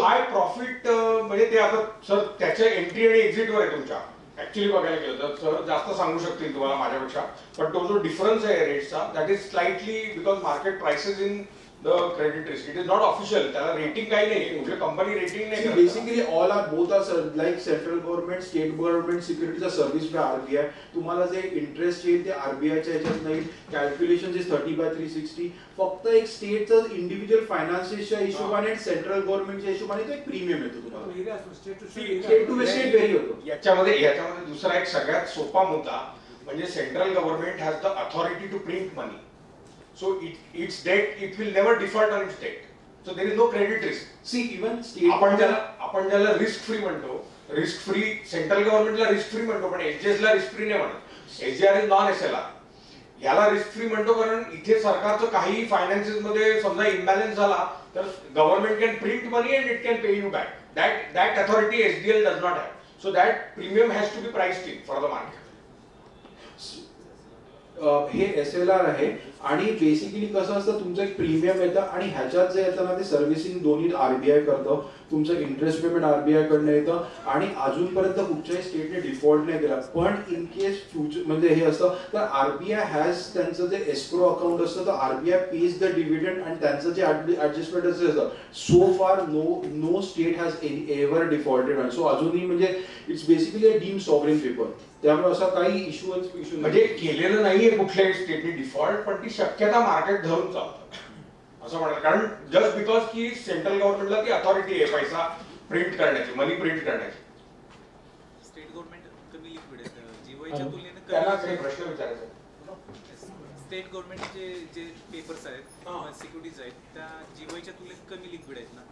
हाय प्रॉफिट म्हणजे ते आता सर त्याच्या एंट्री आणि एक्झिटवर आहे तुमच्या. ऍक्च्युली बघायला गेलं तर सर जास्त सांगू शकतील तुम्हाला माझ्यापेक्षा, पण तो जो डिफरन्स आहे रेटचा that is slightly because market prices in the credit risk. It is not official. त्याला रेटिंग काही नाही, म्हणजे कंपनी रेटिंग नाही करत. Basically all are both are like central government state government सिक्युरिटीचा सर्व्हिस बाय RBI. तुम्हाला जे इंटरेस्ट येईल ते RBIच्या ह्याच्यात नाही. Calculation is 30/360. फक्त एक स्टेटचं इंडिव्हिज्युअल फायनान्सेसच्या हिशोबाने सेंट्रल गव्हर्नमेंटच्या हिशोबाने तो एक प्रीमियम येतो तुम्हाला. स्टेट टू स्टेट व्हेरी होतो. याच्यामध्ये दुसरा एक सगळ्यात सोपा मुद्दा म्हणजे central government has the authority to print money. So its debt, it will never default on its debt. So there is no credit risk. See, even state आपण ज्याला रिस्क फ्री म्हणतो, रिस्क फ्री सेंट्रल गव्हर्नमेंटला risk free म्हणतो, पण SGS ला risk free नाही म्हणत. SGR is non SLR. याला रिस्क फ्री म्हणतो कारण इथे सरकारचं काही फायनान्सेस मध्ये समजा इम्बॅलन्स झाला तर government can print money and it can pay you back. That authority SDL does not have. So that premium has to be priced in for the market. हे SLR आहे आणि बेसिकली कसं असतं तुमचं एक प्रीमियम येतं आणि ह्याच्यात जे येतं ना ते सर्व्हिसिंग दोन्ही RBI करतं, तुमचं इंटरेस्ट पेमेंट RBI कडनं येतं आणि अजूनपर्यंत कुठच्याही स्टेटने डिफॉल्ट नाही केला. पण इन केस फ्युचर म्हणजे हे असतं तर RBI हॅज त्यांचं जे एस्क्रो अकाउंट असतं तर RBI पेज द डिव्हिडंड आणि त्यांचं जे ऍडजस्टमेंट असतं so far no state has ever defaulted. सो अजूनही म्हणजे it's basically a deem sovereign paper, त्यामुळे असा काही इश्यू म्हणजे केलेलं नाहीये कुठल्याही स्टेटने डिफॉल्ट, पण ती शक्यता मार्केट धरून चालतं असं म्हणतात. कारण जस्ट बिकॉज की सेंट्रल गव्हर्नमेंटला ती अथॉरिटी आहे पैसा प्रिंट करण्याची, मनी प्रिंट करण्याची. स्टेट गव्हर्नमेंट कमी लिक्विड आहे, जीवाईच्या तुलनेने त्याला कमी. प्रश्न विचारायचा. स्टेट गव्हर्नमेंटचे जे पेपर्स आहेत सिक्युरिटीज आहेत त्या जीवाईच्या तुलनेत कमी लिक्विड आहेत ना,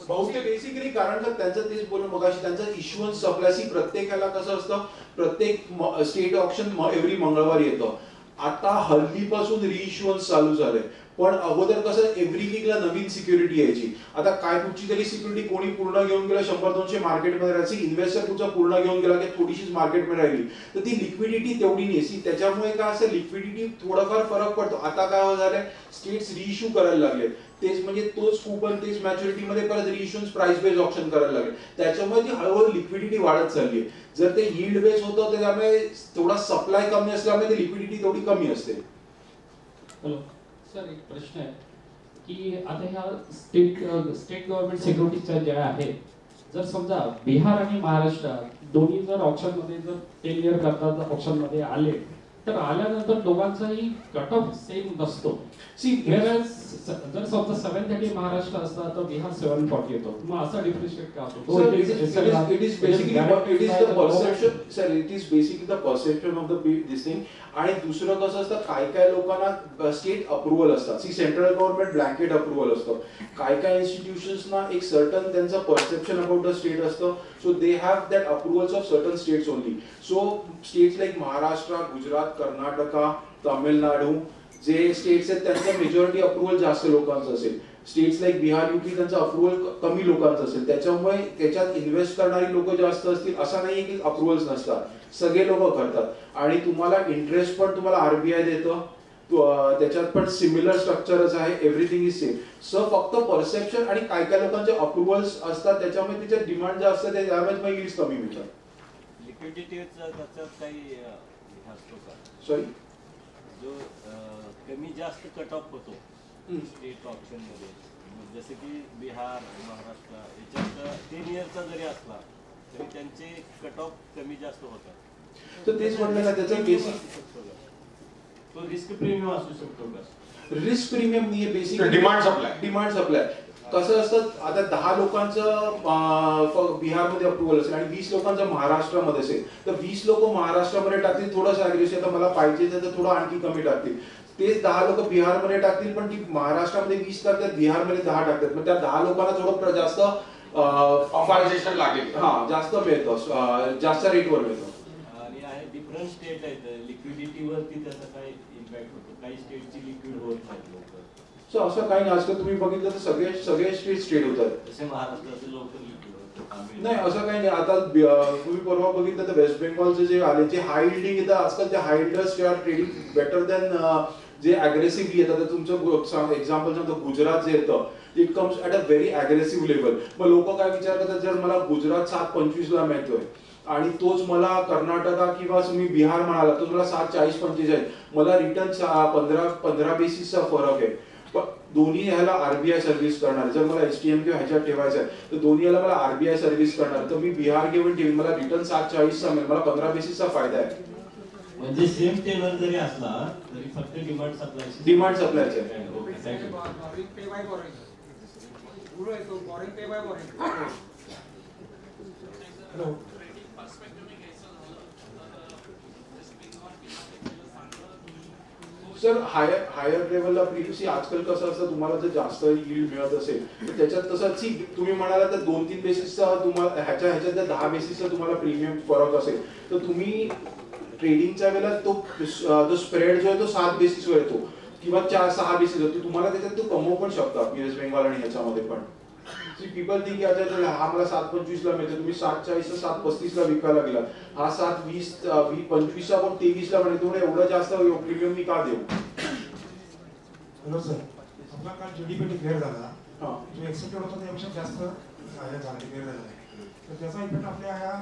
बहुतेक बेसिकली कारण का त्यांचं तेच बोलून मगाशी त्यांचं इश्युअन्स सप्लायसी प्रत्येकाला कसं असतं, प्रत्येक स्टेट ऑप्शन एव्हरी मंगळवारी येतं. आता हल्लीपासून रिइश्युअन्स चालू झालंय, पण अगोदर कसं एव्हरी वीकला नवीन सिक्युरिटी यायची. आता काय कुठची तरी सिक्युरिटी कोणी पूर्ण घेऊन गेला 100-200 मार्केटमध्ये राहायची, इन्व्हेस्टर कुठचा पूर्ण घेऊन गेला की थोडीशीच मार्केटमध्ये राहिली तर ती लिक्विडिटी तेवढी नाही. त्याच्यामुळे काय असं लिक्विडिटी थोडाफार फरक पडतो. आता काय झालंय स्टेट्स रिइश्यू करायला लागले, तेच म्हणजे तोच कूपन तेच मॅच्युरिटीमध्ये परत रिइश्युअन्स प्राइस बेस्ड ऑप्शन करायला लागले, त्याच्यामुळे ती हळूहळू लिक्विडिटी वाढत चालली आहे. जर ते यील्ड बेस होतं तर त्यामुळे थोडा सप्लाय कमी असल्यामुळे ती लिक्विडिटी तेवढी कमी असते. हॅलो सर, एक प्रश्न आहे की आता ह्या स्टेट गव्हर्नमेंट सिक्युरिटीजच्या ज्या आहेत, जर समजा बिहार आणि महाराष्ट्र दोन्ही जर ऑप्शन मध्ये जर 10 इयर करता ऑप्शन मध्ये आले तर आल्यानंतर दोघांचाही कट ऑफ सेम नसतो. जर समजा 730 महाराष्ट्र असता तर बिहार 740 येतो, मग असा डिफरन्शिएट का होतो? It is basically the perception of this thing. आणि दुसरं कसं असतं, काय काय लोकांना स्टेट अप्रुव्हल असतात. सेंट्रल गव्हर्नमेंट ब्लँकेट अप्रुव्हल असतं, काय काय इन्स्टिट्यूशन्सना एक सर्टन त्यांचं परसेप्शन अबाउट द स्टेट असतं. So they have that approvals of certain states only. So states like Maharashtra, Gujarat, Karnataka, Tamil Nadu जे स्टेट्स आहेत त्यांचं मेजॉरिटी अप्रुव्हल जास्त लोकांचं असेल. स्टेट्स लाईक बिहार, UP त्यांचं अप्रुव्हल कमी लोकांचं असेल. त्याच्यामुळे त्याच्यात इन्व्हेस्ट करणारी लोक जास्त असतील असं नाहीये की अप्रुव्हल्स नसतात, सगळे लोक करतात. आणि तुम्हाला इंटरेस्ट पण तुम्हाला RBI देतं, त्याच्यात पण सिमिलर स्ट्रक्चरच आहे, एव्हरीथिंग इज सेम. सो फक्त परसेप्शन आणि काय काय लोकांचे अप्रुव्हल्स असतात त्याच्यामुळे त्याच्यात डिमांड जास्त आहे, त्यामुळे यील्ड्स कमी मिळतात. लिक्विडिटीचा त्याच्यात काही असतो का? सॉरी, जो कमी जास्त कट ऑफ होतो स्टेट ऑप्शन मध्ये, जसे की बिहार, महाराष्ट्र याच्यात 10 इयरचा जरी असला तरी त्यांचे कट ऑफ कमी जास्त होतात. तर तेच म्हणलं ना त्याचा बेसिक तो रिस्क प्रीमियम असू शकतो का? रिस्क प्रीमियम नाही, बेसिक डिमांड सप्लाय. कसं असतं, आता 10 लोकांचं बिहारमध्ये अप्रुव्हल असेल आणि 20 लोकांचं महाराष्ट्रामध्ये असेल तर 20 लोक महाराष्ट्रामध्ये टाकतील थोडंसं अग्रेसिव्ह, तर मला पाहिजे तर थोडं आणखी कमी टाकतील. तेच 10 लोक बिहारमध्ये टाकतील पण ती महाराष्ट्रामध्ये 20 टाकतात, बिहारमध्ये 10 टाकतात. मग त्या 10 लोकांना थोडं जास्त कॉम्पन्सेशन लागेल, जास्त मिळतं, जास्त रेटवर मिळतं. आणि आहे डिफरंट स्टेट आहेत, लिक्विडिटीवरती त्याचा काय इम्पॅक्ट होतो? काही स्टेटची लिक्विड होत नाहीत लवकर. सो असं काही नाही, आजकाल तुम्ही बघितलं तर सगळे स्टेट होतात. जसे महाराष्ट्राचे लवकर लिक्विड होतं नाही, असं काही नाही. आता तुम्ही परवा बघितलं तर वेस्ट बेंगॉलचे जे आले जे हाय यील्डिंग येतात आजकाल, ते हाय यील्डर्स आर ट्रेडिंग बेटर दॅन जे अग्रेसिव्हली येतात. तर तुमचं एक्झाम्पल सांगतो, गुजरात जे येतं it comes at a very aggressive level. मग लोक काय विचार करतात, जर मला गुजरात 7.25 ला मिळतोय आणि तोच मला कर्नाटका किंवा तुम्ही बिहार म्हणाला तर मला 7.40-45 आहे, मला रिटर्न 15 बेसिसचा फरक आहे. पण दोन्ही ह्याला RBI सर्व्हिस करणार. जर मला HTM किंवा ह्याच्यात ठेवायचं आहे तर दोन्ही ह्याला मला RBI सर्व्हिस करणार, तर मी बिहार घेऊन ठेवीन, मला रिटर्न 7.40चा मिळेल, मला 15 बेसिसचा फायदा आहे. म्हणजे सेम टेलर जरी असला तरी फक्त डिमांड सप्लायची आहे. सर हायर लेवलला प्रीसी आजकाल कसं असतं, तुम्हाला जर जास्त यील्ड मिळत असेल तर त्याच्यात तसं तुम्ही म्हणाला तर 2-3 बेसिसचा तुम्हाला ह्याच्यात जर 10 बेसिसचा तुम्हाला प्रीमियम फरक असेल तर तुम्ही ट्रेडिंगच्या वेळेला तो स्प्रेड जो आहे तो 7 बेसिसवर येतो किंवा 4-6 बेसिस होतो, तुम्हाला त्याच्यात तो कमवू पण शकता वेस्ट बेंगॉल आणि ह्याच्यामध्ये पण. पीपल थिंक की अच्छा हा मला 7.25 ला मिळतो, तुम्ही 7.40 ला 7.35 ला विकायला लागला, हा 7.20 25 ला पण 23 ला म्हणे, तुम्ही एवढं जास्त प्रीमियम मी का देऊ? हॅलो सर, आपला काल जीडीपी डिक्लेअर झाला, जो एक्सेप्टेड होता त्यापेक्षा जास्त झाला डिक्लेअर झाला, तर त्याचा इफेक्ट आपल्या ह्या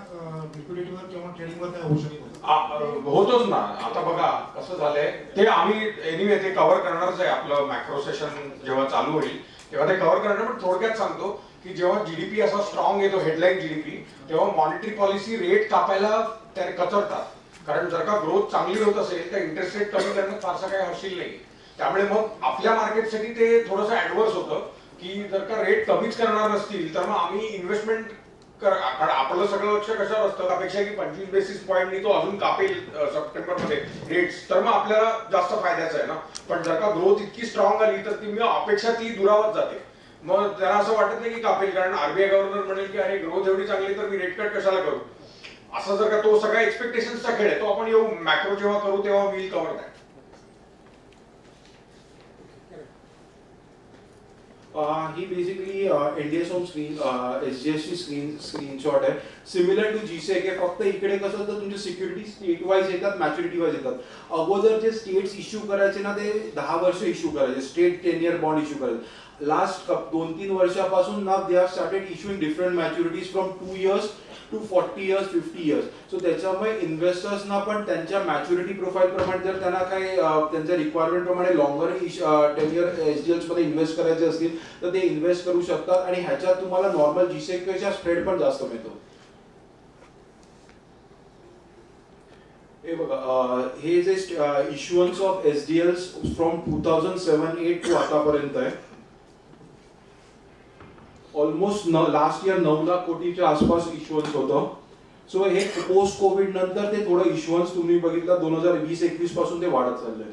लिक्विडिटीवर किंवा ट्रेडिंगवर काय होऊ शकतो? होतोच ना. आता बघा कसं झालंय, ते आम्ही एनिवे ते कव्हर करणारच आहे. आपलं मॅक्रो सेशन जेव्हा चालू होईल तेव्हा ते कव्हर करणार. पण थोडक्यात सांगतो की जेव्हा जीडीपी असा स्ट्रॉंग येतो, हेडलाईन जीडीपी, तेव्हा मॉनिटरी पॉलिसी रेट कापायला त्याने कचरतात. कारण जर का ग्रोथ चांगली होत असेल तर इंटरेस्ट रेट कमी करण्यात फारसा काही हशील नाही. त्यामुळे मग आपल्या मार्केटसाठी ते थोडंसं ऍडव्हर्स होतं की जर का रेट कमीच करणार नसतील तर मग आम्ही इन्व्हेस्टमेंट कारण आपलं सगळं लक्ष कशावर असतं, अपेक्षा की 25 बेसिस पॉईंटनी तो अजून कापेल सप्टेंबरमध्ये रेट्स, तर मग आपल्याला जास्त फायद्याचं आहे ना. पण जर का ग्रोथ इतकी स्ट्रॉंग आली तर ती अपेक्षा ती दुरावत जाते. मग त्याला असं वाटत नाही की कापेल, कारण आरबीआय गव्हर्नर म्हणेल की अरे ग्रोथ एवढी चांगली तर मी रेट कट कशाला करू. असं जर का तो सगळ्या एक्सपेक्टेशनचा खेळ आहे, तो आपण येऊ मॅक्रो जेव्हा करू तेव्हा विल कव्हर दॅट. ही बेसिकली एनडीएस होम स्क्रीन एसजीएसची स्क्रीनशॉट आहे, सिमिलर टू जीसेक आहे. फक्त इकडे कसं होतं, तुमचे सिक्युरिटी स्टेट वाईज येतात, मॅच्युरिटी वाईज येतात. अगोदर जे स्टेट्स इश्यू करायचे ना ते 10 वर्ष इश्यू करायचे, स्टेट 10 year बॉन्ड इश्यू करायचे. लास्ट 2-3 वर्षापासून ना they are started issuing different maturities from 2 years to 40 years, 50 years. So त्याच्यामुळे इन्व्हेस्टर्सना पण त्यांच्या मॅच्युरिटी प्रोफाईल प्रमाणे जर त्यांना काही त्यांच्या रिक्वायरमेंट प्रमाणे लॉंगर 10 year एसडीएल्स मध्ये इन्व्हेस्ट करायचे असतील तर ते इन्व्हेस्ट करू शकतात. आणि ह्याच्यात तुम्हाला नॉर्मल जीसेक पेक्षा स्प्रेड पण जास्त मिळतो. हे बघा, हे जे इश्युअन्स ऑफ एसडीएल्स फ्रॉम 2007-8 टू आतापर्यंत आहे. ऑलमोस्ट लास्ट इयर 9 लाख कोटीच्या आसपास इश्युअन्स होतं. सो हे पोस्ट कोविड नंतर ते थोडं इश्युअन्स तुम्ही बघितलं 2020-21 पासून ते वाढत चाललंय.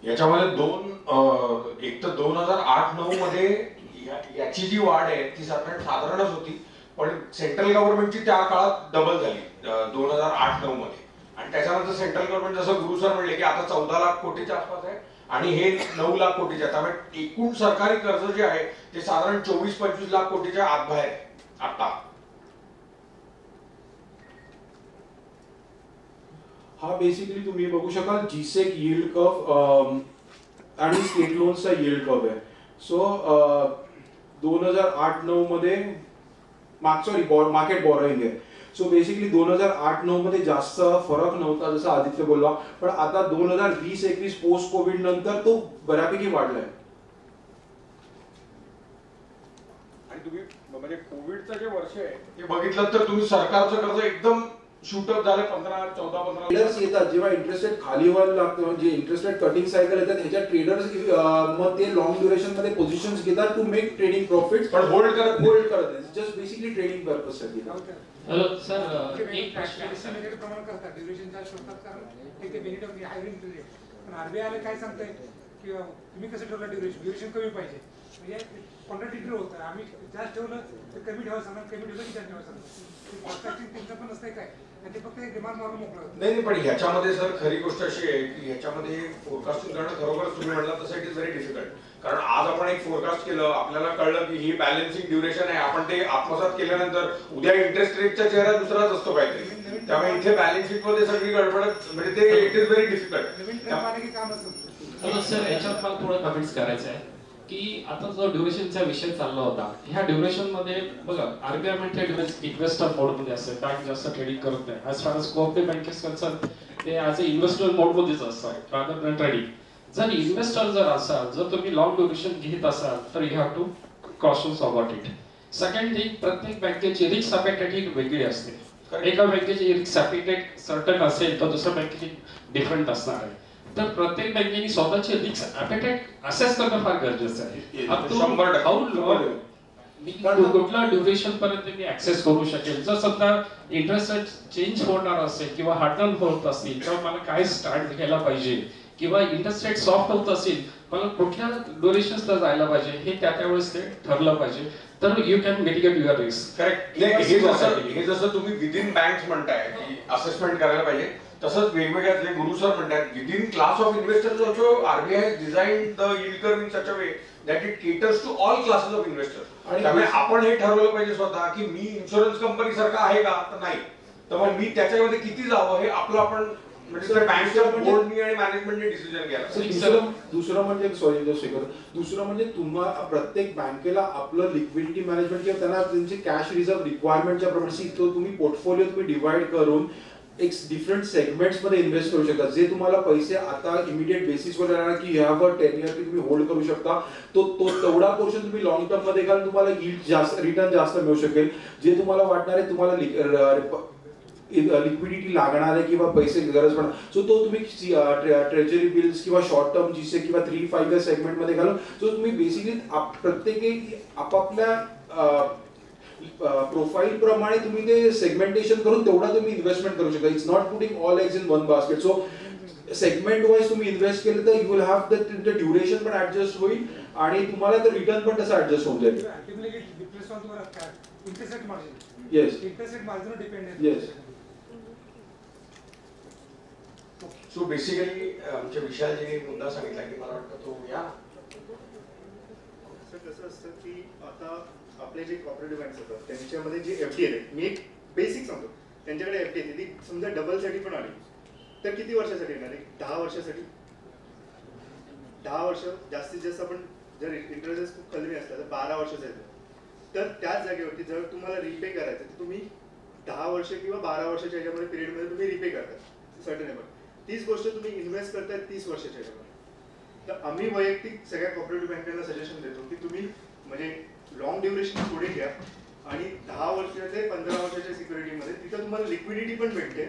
याच्यामध्ये एक तर 2008-9 मध्ये याची जी वाढ आहे ती साधारणच होती, पण सेंट्रल गव्हर्नमेंटची त्या काळात डबल झाली 2008-9 मध्ये. आणि त्याच्यानंतर सेंट्रल गव्हर्नमेंट जसं गुरु सर म्हणले की आता 14 लाख कोटीच्या आसपास आहे आणि हे 9 लाख कोटीच्या. त्यामुळे एकूण सरकारी कर्ज जे आहे ते साधारण 24-25 लाख कोटीच्या आत बाहेर आता. हा बेसिकली तुम्ही बघू शकाल जीसेक यील्ड कर्व आणि स्टेट लोन्सचा यील्ड कर्व आहे. सो 2008-9 मध्ये मार्केट बॉरोइंग आहे. सो बेसिकली 2008-9 मध्ये जास्त फरक नव्हता जसं आदित्य बोलला, पण आता 2020-21 पोस्ट कोविड नंतर तो बऱ्यापैकी वाढलाय. आणि तुम्ही म्हणजे कोविडचं जे वर्ष आहे ते बघितलं तर तुम्ही सरकारचं कर्ज एकदम शूटअप झालं 14-15 ट्रेडर्स येतात जेव्हा इंटरेस्ट रेट खाली व्हायला लागतं, म्हणजे इंटरेस्ट रेट कटिंग सायकल येतात, ह्याच्या ट्रेडर्स मग ते लॉंग ड्युरेशन मध्ये पोझिशन्स घेतात टू मेक ट्रेडिंग प्रॉफिट्स, पण होल्ड करत जस्ट बेसिकली ट्रेडिंग पर्पज साठी. हॅलो सर, एक प्रश्न प्रमाण करतात ड्युरेशन चार्ज करतात, कारण ते benefit of high interest rate. पण आरबीआय काय सांगताय की तुम्ही कसं ठेवलं ड्युरेशन कमी पाहिजे, म्हणजे कॉन्ट्राडिक्टरी होतं. आम्ही जास्त ठेवलं तर कमी ठेवा सांगा, कमी ठेवलं की जास्त ठेवा सांगा. फॉरकास्टिंग त्यांचं पण असतंय काय, आणि ते फक्त एक डिमांड मारून मोकळं होतं. नाही, पण ह्याच्यामध्ये सर खरी गोष्ट अशी आहे की ह्याच्यामध्ये फोरकास्टिंग करणं खरोखरच तुम्ही म्हटलं तसं इट इज व्हेरी डिफिकल्ट. कारण आज आपण एक फोरकास्ट केलं, आपल्याला कळलं की ही बॅलन्सिंग ड्युरेशन आहे, आपण ते आत्मसात केल्यानंतर उद्या इंटरेस्ट रेटचा चेहरा दुसराच असतो काहीतरी. त्यामुळे इथे बॅलन्स शीट मध्ये सगळी गडबड, म्हणजे ते it is very difficult. Naveen trend आले की काम असतं. हॅलो सर, याच्यात मला थोडं कमेंट्स करायचं आहे की आता जो ड्युरेशनचा विषय चालला होता, ह्या ड्युरेशन मध्ये बघा आरबीआय म्हणते इन्व्हेस्टर मोड मध्ये असते, बँक जास्त ट्रेडिंग करत नाही. As far as cooperative bank is concern ते ॲज अ इन्व्हेस्टर मोड मध्येच असतात रादर दॅन ट्रेडिंग. जर इन्व्हेस्टर जर असाल, जर तुम्ही लॉंग ड्युरेशन घेत असाल तर you have to cautions about it. Second thing, प्रत्येक बँकेची रिस्क ॲपेटाईट वेगळी असते. एका बँकेची रिस्क ॲपेटाईट सर्टन असेल तर दुसऱ्या बँकेची डिफरंट असणार आहे. तर प्रत्येक बँकेने स्वतःचे रिस्क ॲपेटाईट असेस करणं फार गरजेचं आहे. कुठल्या ड्युरेशन पर्यंत मी ऍक्सेस करू शकेल. जर समजा इंटरेस्ट रेट चेंज होणार असेल किंवा हार्डन होत असतील तर मला काय स्टार्ट घ्यायला पाहिजे, किंवा इंटरेस्ट रेट सॉफ्ट होत असेल मला कुठल्या ड्युरेशन्सला जायला पाहिजे हे त्यावेळेस ते ठरलं पाहिजे. तर you can mitigate your risk. Correct. हे जसं तुम्ही विदिन बँक्स म्हणताय की असेसमेंट करायला पाहिजे, तसंच वेगवेगळ्या जे गुरु सर म्हणतात within class of investors also RBI has design the yield curve in such a way that it caters to all classes of investors. त्यामुळे आपण हे ठरवलं पाहिजे स्वतः की मी इन्शुरन्स कंपनी सारखा आहे का, तर नाही. तर मग मी त्याच्यामध्ये किती जावं हे आपलं आपण म्हणजे बँकच्या बोर्डनी आणि मॅनेजमेंटने डिसिजन घ्यायला. दुसरं म्हणजे सॉरी शेखर, दुसरं म्हणजे तुम्हाला प्रत्येक बँकेला आपलं लिक्विडिटी मॅनेजमेंट किंवा त्यांना त्यांची कॅश रिझर्व्ह रिक्वायरमेंटच्या प्रमाणे तो तुम्ही पोर्टफोलिओ तुम्ही डिवाइड करून एक डिफरंट सेगमेंट्स मध्ये इन्व्हेस्ट करू शकता. जे तुम्हाला पैसे आता इमिडिएट बेसिसवर येणार की ह्या 10 इयर तुम्ही होल्ड करू शकता, तो तेवढा पोर्शन तुम्ही लॉंग टर्म मध्ये घालून तुम्हाला यील्ड जास्त, रिटर्न जास्त मिळू शकेल. जे तुम्हाला वाटणार आहे तुम्हाला लिक्विडिटी लागणार आहे किंवा पैसे गरज पडणार, सो तो तुम्ही ट्रेजरी बिल्स किंवा शॉर्ट टर्म जीसे किंवा 3-5 इयर सेगमेंट मध्ये घालून सो तुम्ही बेसिकली प्रत्येक आपापल्या प्रोफाईल प्रमाणे तुम्ही ते सेगमेंटेशन करून तेवढा तुम्ही इन्व्हेस्टमेंट करू शकता. It's not putting all eggs in one basket. So segment wise तुम्ही इन्व्हेस्ट केलं तर you will have the duration पण ऍडजस्ट होईल आणि तुम्हाला तर रिटर्न पण तसं ऍडजस्ट होऊन जाईल. Yes yes. सो बेसिकली आमच्या विषयाला जे मुद्दा सांगितला की मला वाटतं तो या कसं असतं की आता आपले जे कॉर्पोरेटिव्ह बँक्स असतात त्यांच्यामध्ये जे एफडी आहे, मी एक बेसिक सांगतो, त्यांच्याकडे एफडी आहे ती समजा डबलसाठी पण आली तर किती वर्षासाठी येणार आहे? 10 वर्षासाठी. 10 वर्ष जास्तीत जास्त आपण जर इंटरेस्ट खूप कमी असला तर 12 वर्षाचा येतो. तर त्याच जागेवरती जर तुम्हाला रिपे करायचं तर तुम्ही 10 वर्ष किंवा 12 वर्षाच्या ह्याच्यामध्ये पिरियडमध्ये तुम्ही रिपे करताय सर्टन अमाऊंट. तीच गोष्ट तुम्ही इन्व्हेस्ट करताय 30 वर्षाच्या ह्याच्यामध्ये. तर आम्ही वैयक्तिक सगळ्या कॉर्पोरेटिव्ह बँकांना सजेशन देतो की तुम्ही म्हणजे लॉंग ड्युरेशन पुढे घ्या आणि 10 वर्षाचे 15 वर्षाच्या सिक्युरिटीमध्ये तिथं तुम्हाला लिक्विडिटी पण भेटते,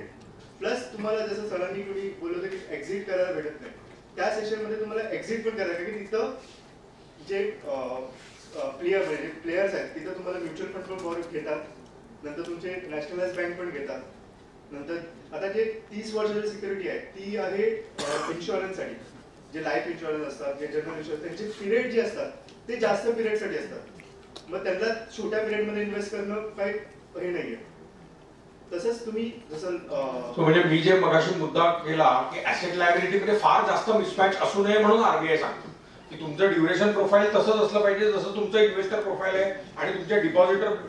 प्लस तुम्हाला जसं सरांनी तुम्ही बोललं होतं की एक्झिट करायला भेटत नाही, त्या सेशनमध्ये तुम्हाला एक्झिट पण करायला की तिथं जे प्लेयर्स आहेत तिथं तुम्हाला म्युच्युअल फंड पण फॉर घेतात, नंतर तुमचे नॅशनलाइज बँक पण घेतात. नंतर आता जे 30 वर्षाची सिक्युरिटी आहे ती आहे इन्शुरन्ससाठी, जे लाईफ इन्शुरन्स असतात जे जनरल इन्शुरन्स त्यांचे पिरियड जे असतात ते जास्त पिरियडसाठी असतात. मग त्यांना छोट्या पिरियडमध्ये इन्व्हेस्ट करणं काही हे नाहीये. तसंच तुम्ही जसं म्हणजे मी जे मगाशी मुद्दा केला की ऍसेट लायबिलिटी मध्ये फार जास्त मिसमॅच असू नये म्हणून आरबीआय सांगतो की तुमचं ड्युरेशन प्रोफाईल तसंच असलं पाहिजे जसं तुमचं इन्व्हेस्टर प्रोफाईल आहे आणि तुमच्या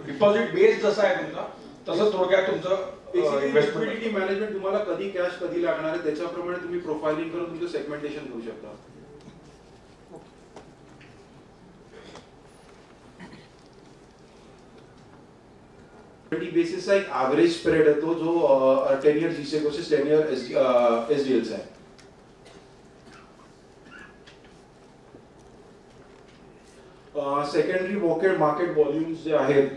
डिपॉझिट बेस जसा आहे तुमचा तसंच थोडक्यात तुमचं लिक्विडिटी मॅनेजमेंट तुम्हाला कधी कॅश कधी लागणार आहे त्याच्याप्रमाणे तुम्ही प्रोफाइलिंग करून तुमचं सेगमेंटेशन करू शकता. बेसिस एक एवरेज स्प्रेड है तो जो 10 ईयर जीसे वर्सेस 10 ईयर एसडीएल्स है. सेकंडरी मार्केट व्हॉल्यूम्स जे आहेत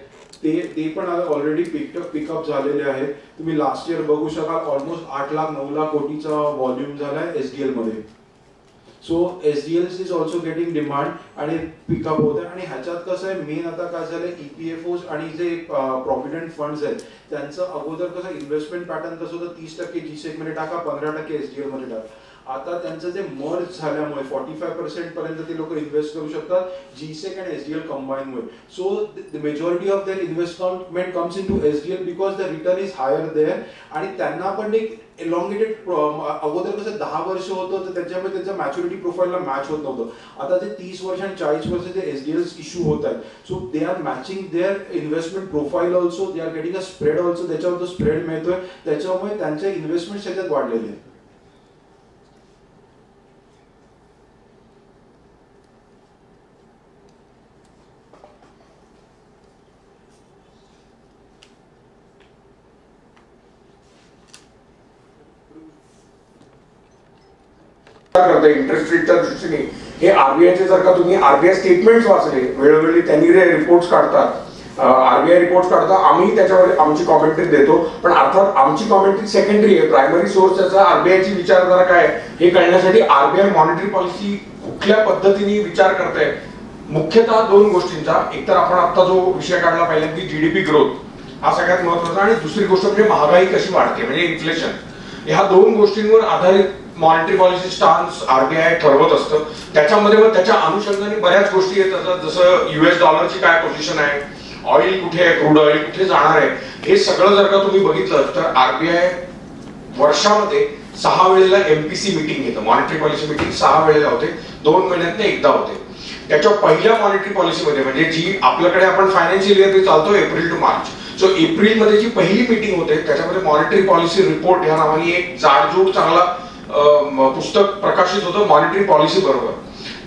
ते पण ऑलरेडी पिकअप झालेले आहेत. तुम्ही लास्ट इयर बघू शकाल ऑलमोस्ट 8 लाख 9 लाख कोटीचा व्हॉल्यूम झालाय एसडीएल मध्ये. So SDLs is also getting demand आणि पिकअप होत आहे. आणि ह्याच्यात कसं आहे मेन आता काय झालंय ईपीएफओज आणि जे प्रॉव्हिडंट फंड्स आहेत त्यांचं अगोदर कसं इन्व्हेस्टमेंट पॅटर्न कसं होतं 30% जीसेक मध्ये टाका 15% एसडीएल मध्ये टाका. आता त्यांचं जे मर्ज झाल्यामुळे 45% पर्यंत ते लोक इन्व्हेस्ट करू शकतात जीसेक आणि एसडीएल कंबाईन मुळे. So the majority of their investment comes in to SDL because the return is higher there. आणि त्यांना पण एक एलॉंगेटेड अगोदर कसं 10 वर्ष होतं तर त्याच्यामुळे त्यांच्या मॅच्युरिटी प्रोफाईलला मॅच होत नव्हतं. आता जे 30 वर्ष आणि 40 वर्षाचे एसडीएल्स इश्यू होत आहेत so they are matching their investment profile also. They are getting a spread also. त्याच्यावर जो स्प्रेड मिळतोय त्याच्यामुळे त्यांचे इन्व्हेस्टमेंट त्याच्यात वाढलेले आहेत. इंटरेस्ट रेटच्या दृष्टीने हे आरबीआयचे जर का तुम्ही आरबीआय स्टेटमेंट्स वाचले वेळोवेळी त्यांनी रिपोर्ट्स काढतात आरबीआय रिपोर्ट्स काढतात आम्ही त्याच्यावर आमची कॉमेंट्री देतो. पण अर्थात आमची कॉमेंट्री सेकंडरी आहे. प्रायमरी सोर्स त्याचा आरबीआयची विचारधारा काय हे कळण्यासाठी आरबीआय मॉनिटरी पॉलिसी कुठल्या पद्धतीने विचार करते मुख्यतः 2 गोष्टींचा. एकतर आपण आता जो विषय काढला पहिल्यांदा की जीडीपी ग्रोथ हा सगळ्यात महत्वाचा आणि दुसरी गोष्ट म्हणजे महागाई कशी वाढते म्हणजे इन्फ्लेशन. ह्या 2 गोष्टींवर आधारित मॉनिटरी पॉलिसी स्टान्स आरबीआय ठरवत असतं. त्याच्यामध्ये मग त्याच्या अनुषंगाने बऱ्याच गोष्टी येत असतात जसं US डॉलरची काय पोझिशन आहे, ऑइल कुठे आहे, क्रूड ऑइल कुठे जाणार आहे, हे सगळं जर का तुम्ही बघितलं तर आरबीआय वर्षामध्ये 6 वेळेला MPC मीटिंग घेतं. मॉनिटरी पॉलिसी मीटिंग 6 वेळेला होते, 2 महिन्यातनं एकदा होते. त्याच्या पहिल्या मॉनिटरी पॉलिसीमध्ये म्हणजे जी आपल्याकडे आपण फायनान्शियल इयर चालतो एप्रिल टू मार्च, सो एप्रिलमध्ये जी पहिली मीटिंग होते त्याच्यामध्ये मॉनिटरी पॉलिसी रिपोर्ट या नावाने एक जाडजूड चांगला पुस्तक प्रकाशित होतं मॉनिटरी पॉलिसी बरोबर.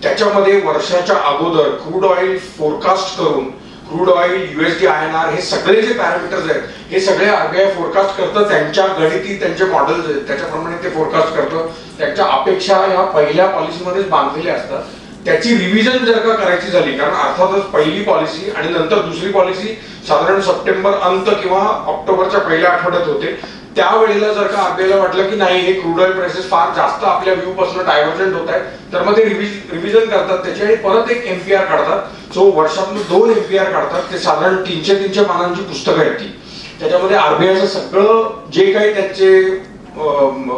त्याच्यामध्ये वर्षाच्या अगोदर क्रूड ऑइल फोरकास्ट करून क्रूड ऑइल, USD INR हे सगळे जे पॅरामीटर्स आहेत हे सगळे RBI फोरकास्ट करतं. त्यांच्या गणिती त्यांचे मॉडेल्स आहेत त्याच्याप्रमाणे ते फोरकास्ट करतं. त्यांच्या अपेक्षा या पहिल्या पॉलिसीमध्येच बांधलेल्या असतात. त्याची रिव्हिजन जर का करायची झाली, कारण अर्थातच पहिली पॉलिसी आणि नंतर दुसरी पॉलिसी साधारण सप्टेंबर अंत किंवा ऑक्टोबरच्या पहिल्या आठवड्यात होते, त्यावेळेला जर का RBIला वाटलं की नाही हे क्रूड ऑइल प्राइसेस फार जास्त आपल्या व्ह्यू पासून डायव्हर्जंट होत आहेत, तर मग ते रिव्हिजन करतात त्याची आणि परत एक MPR काढतात. सो वर्षातून 2 MPR काढतात. ते साधारण 300 पानांची पुस्तकं आहेत ती. त्याच्यामध्ये RBIचं सगळं जे काही त्याचे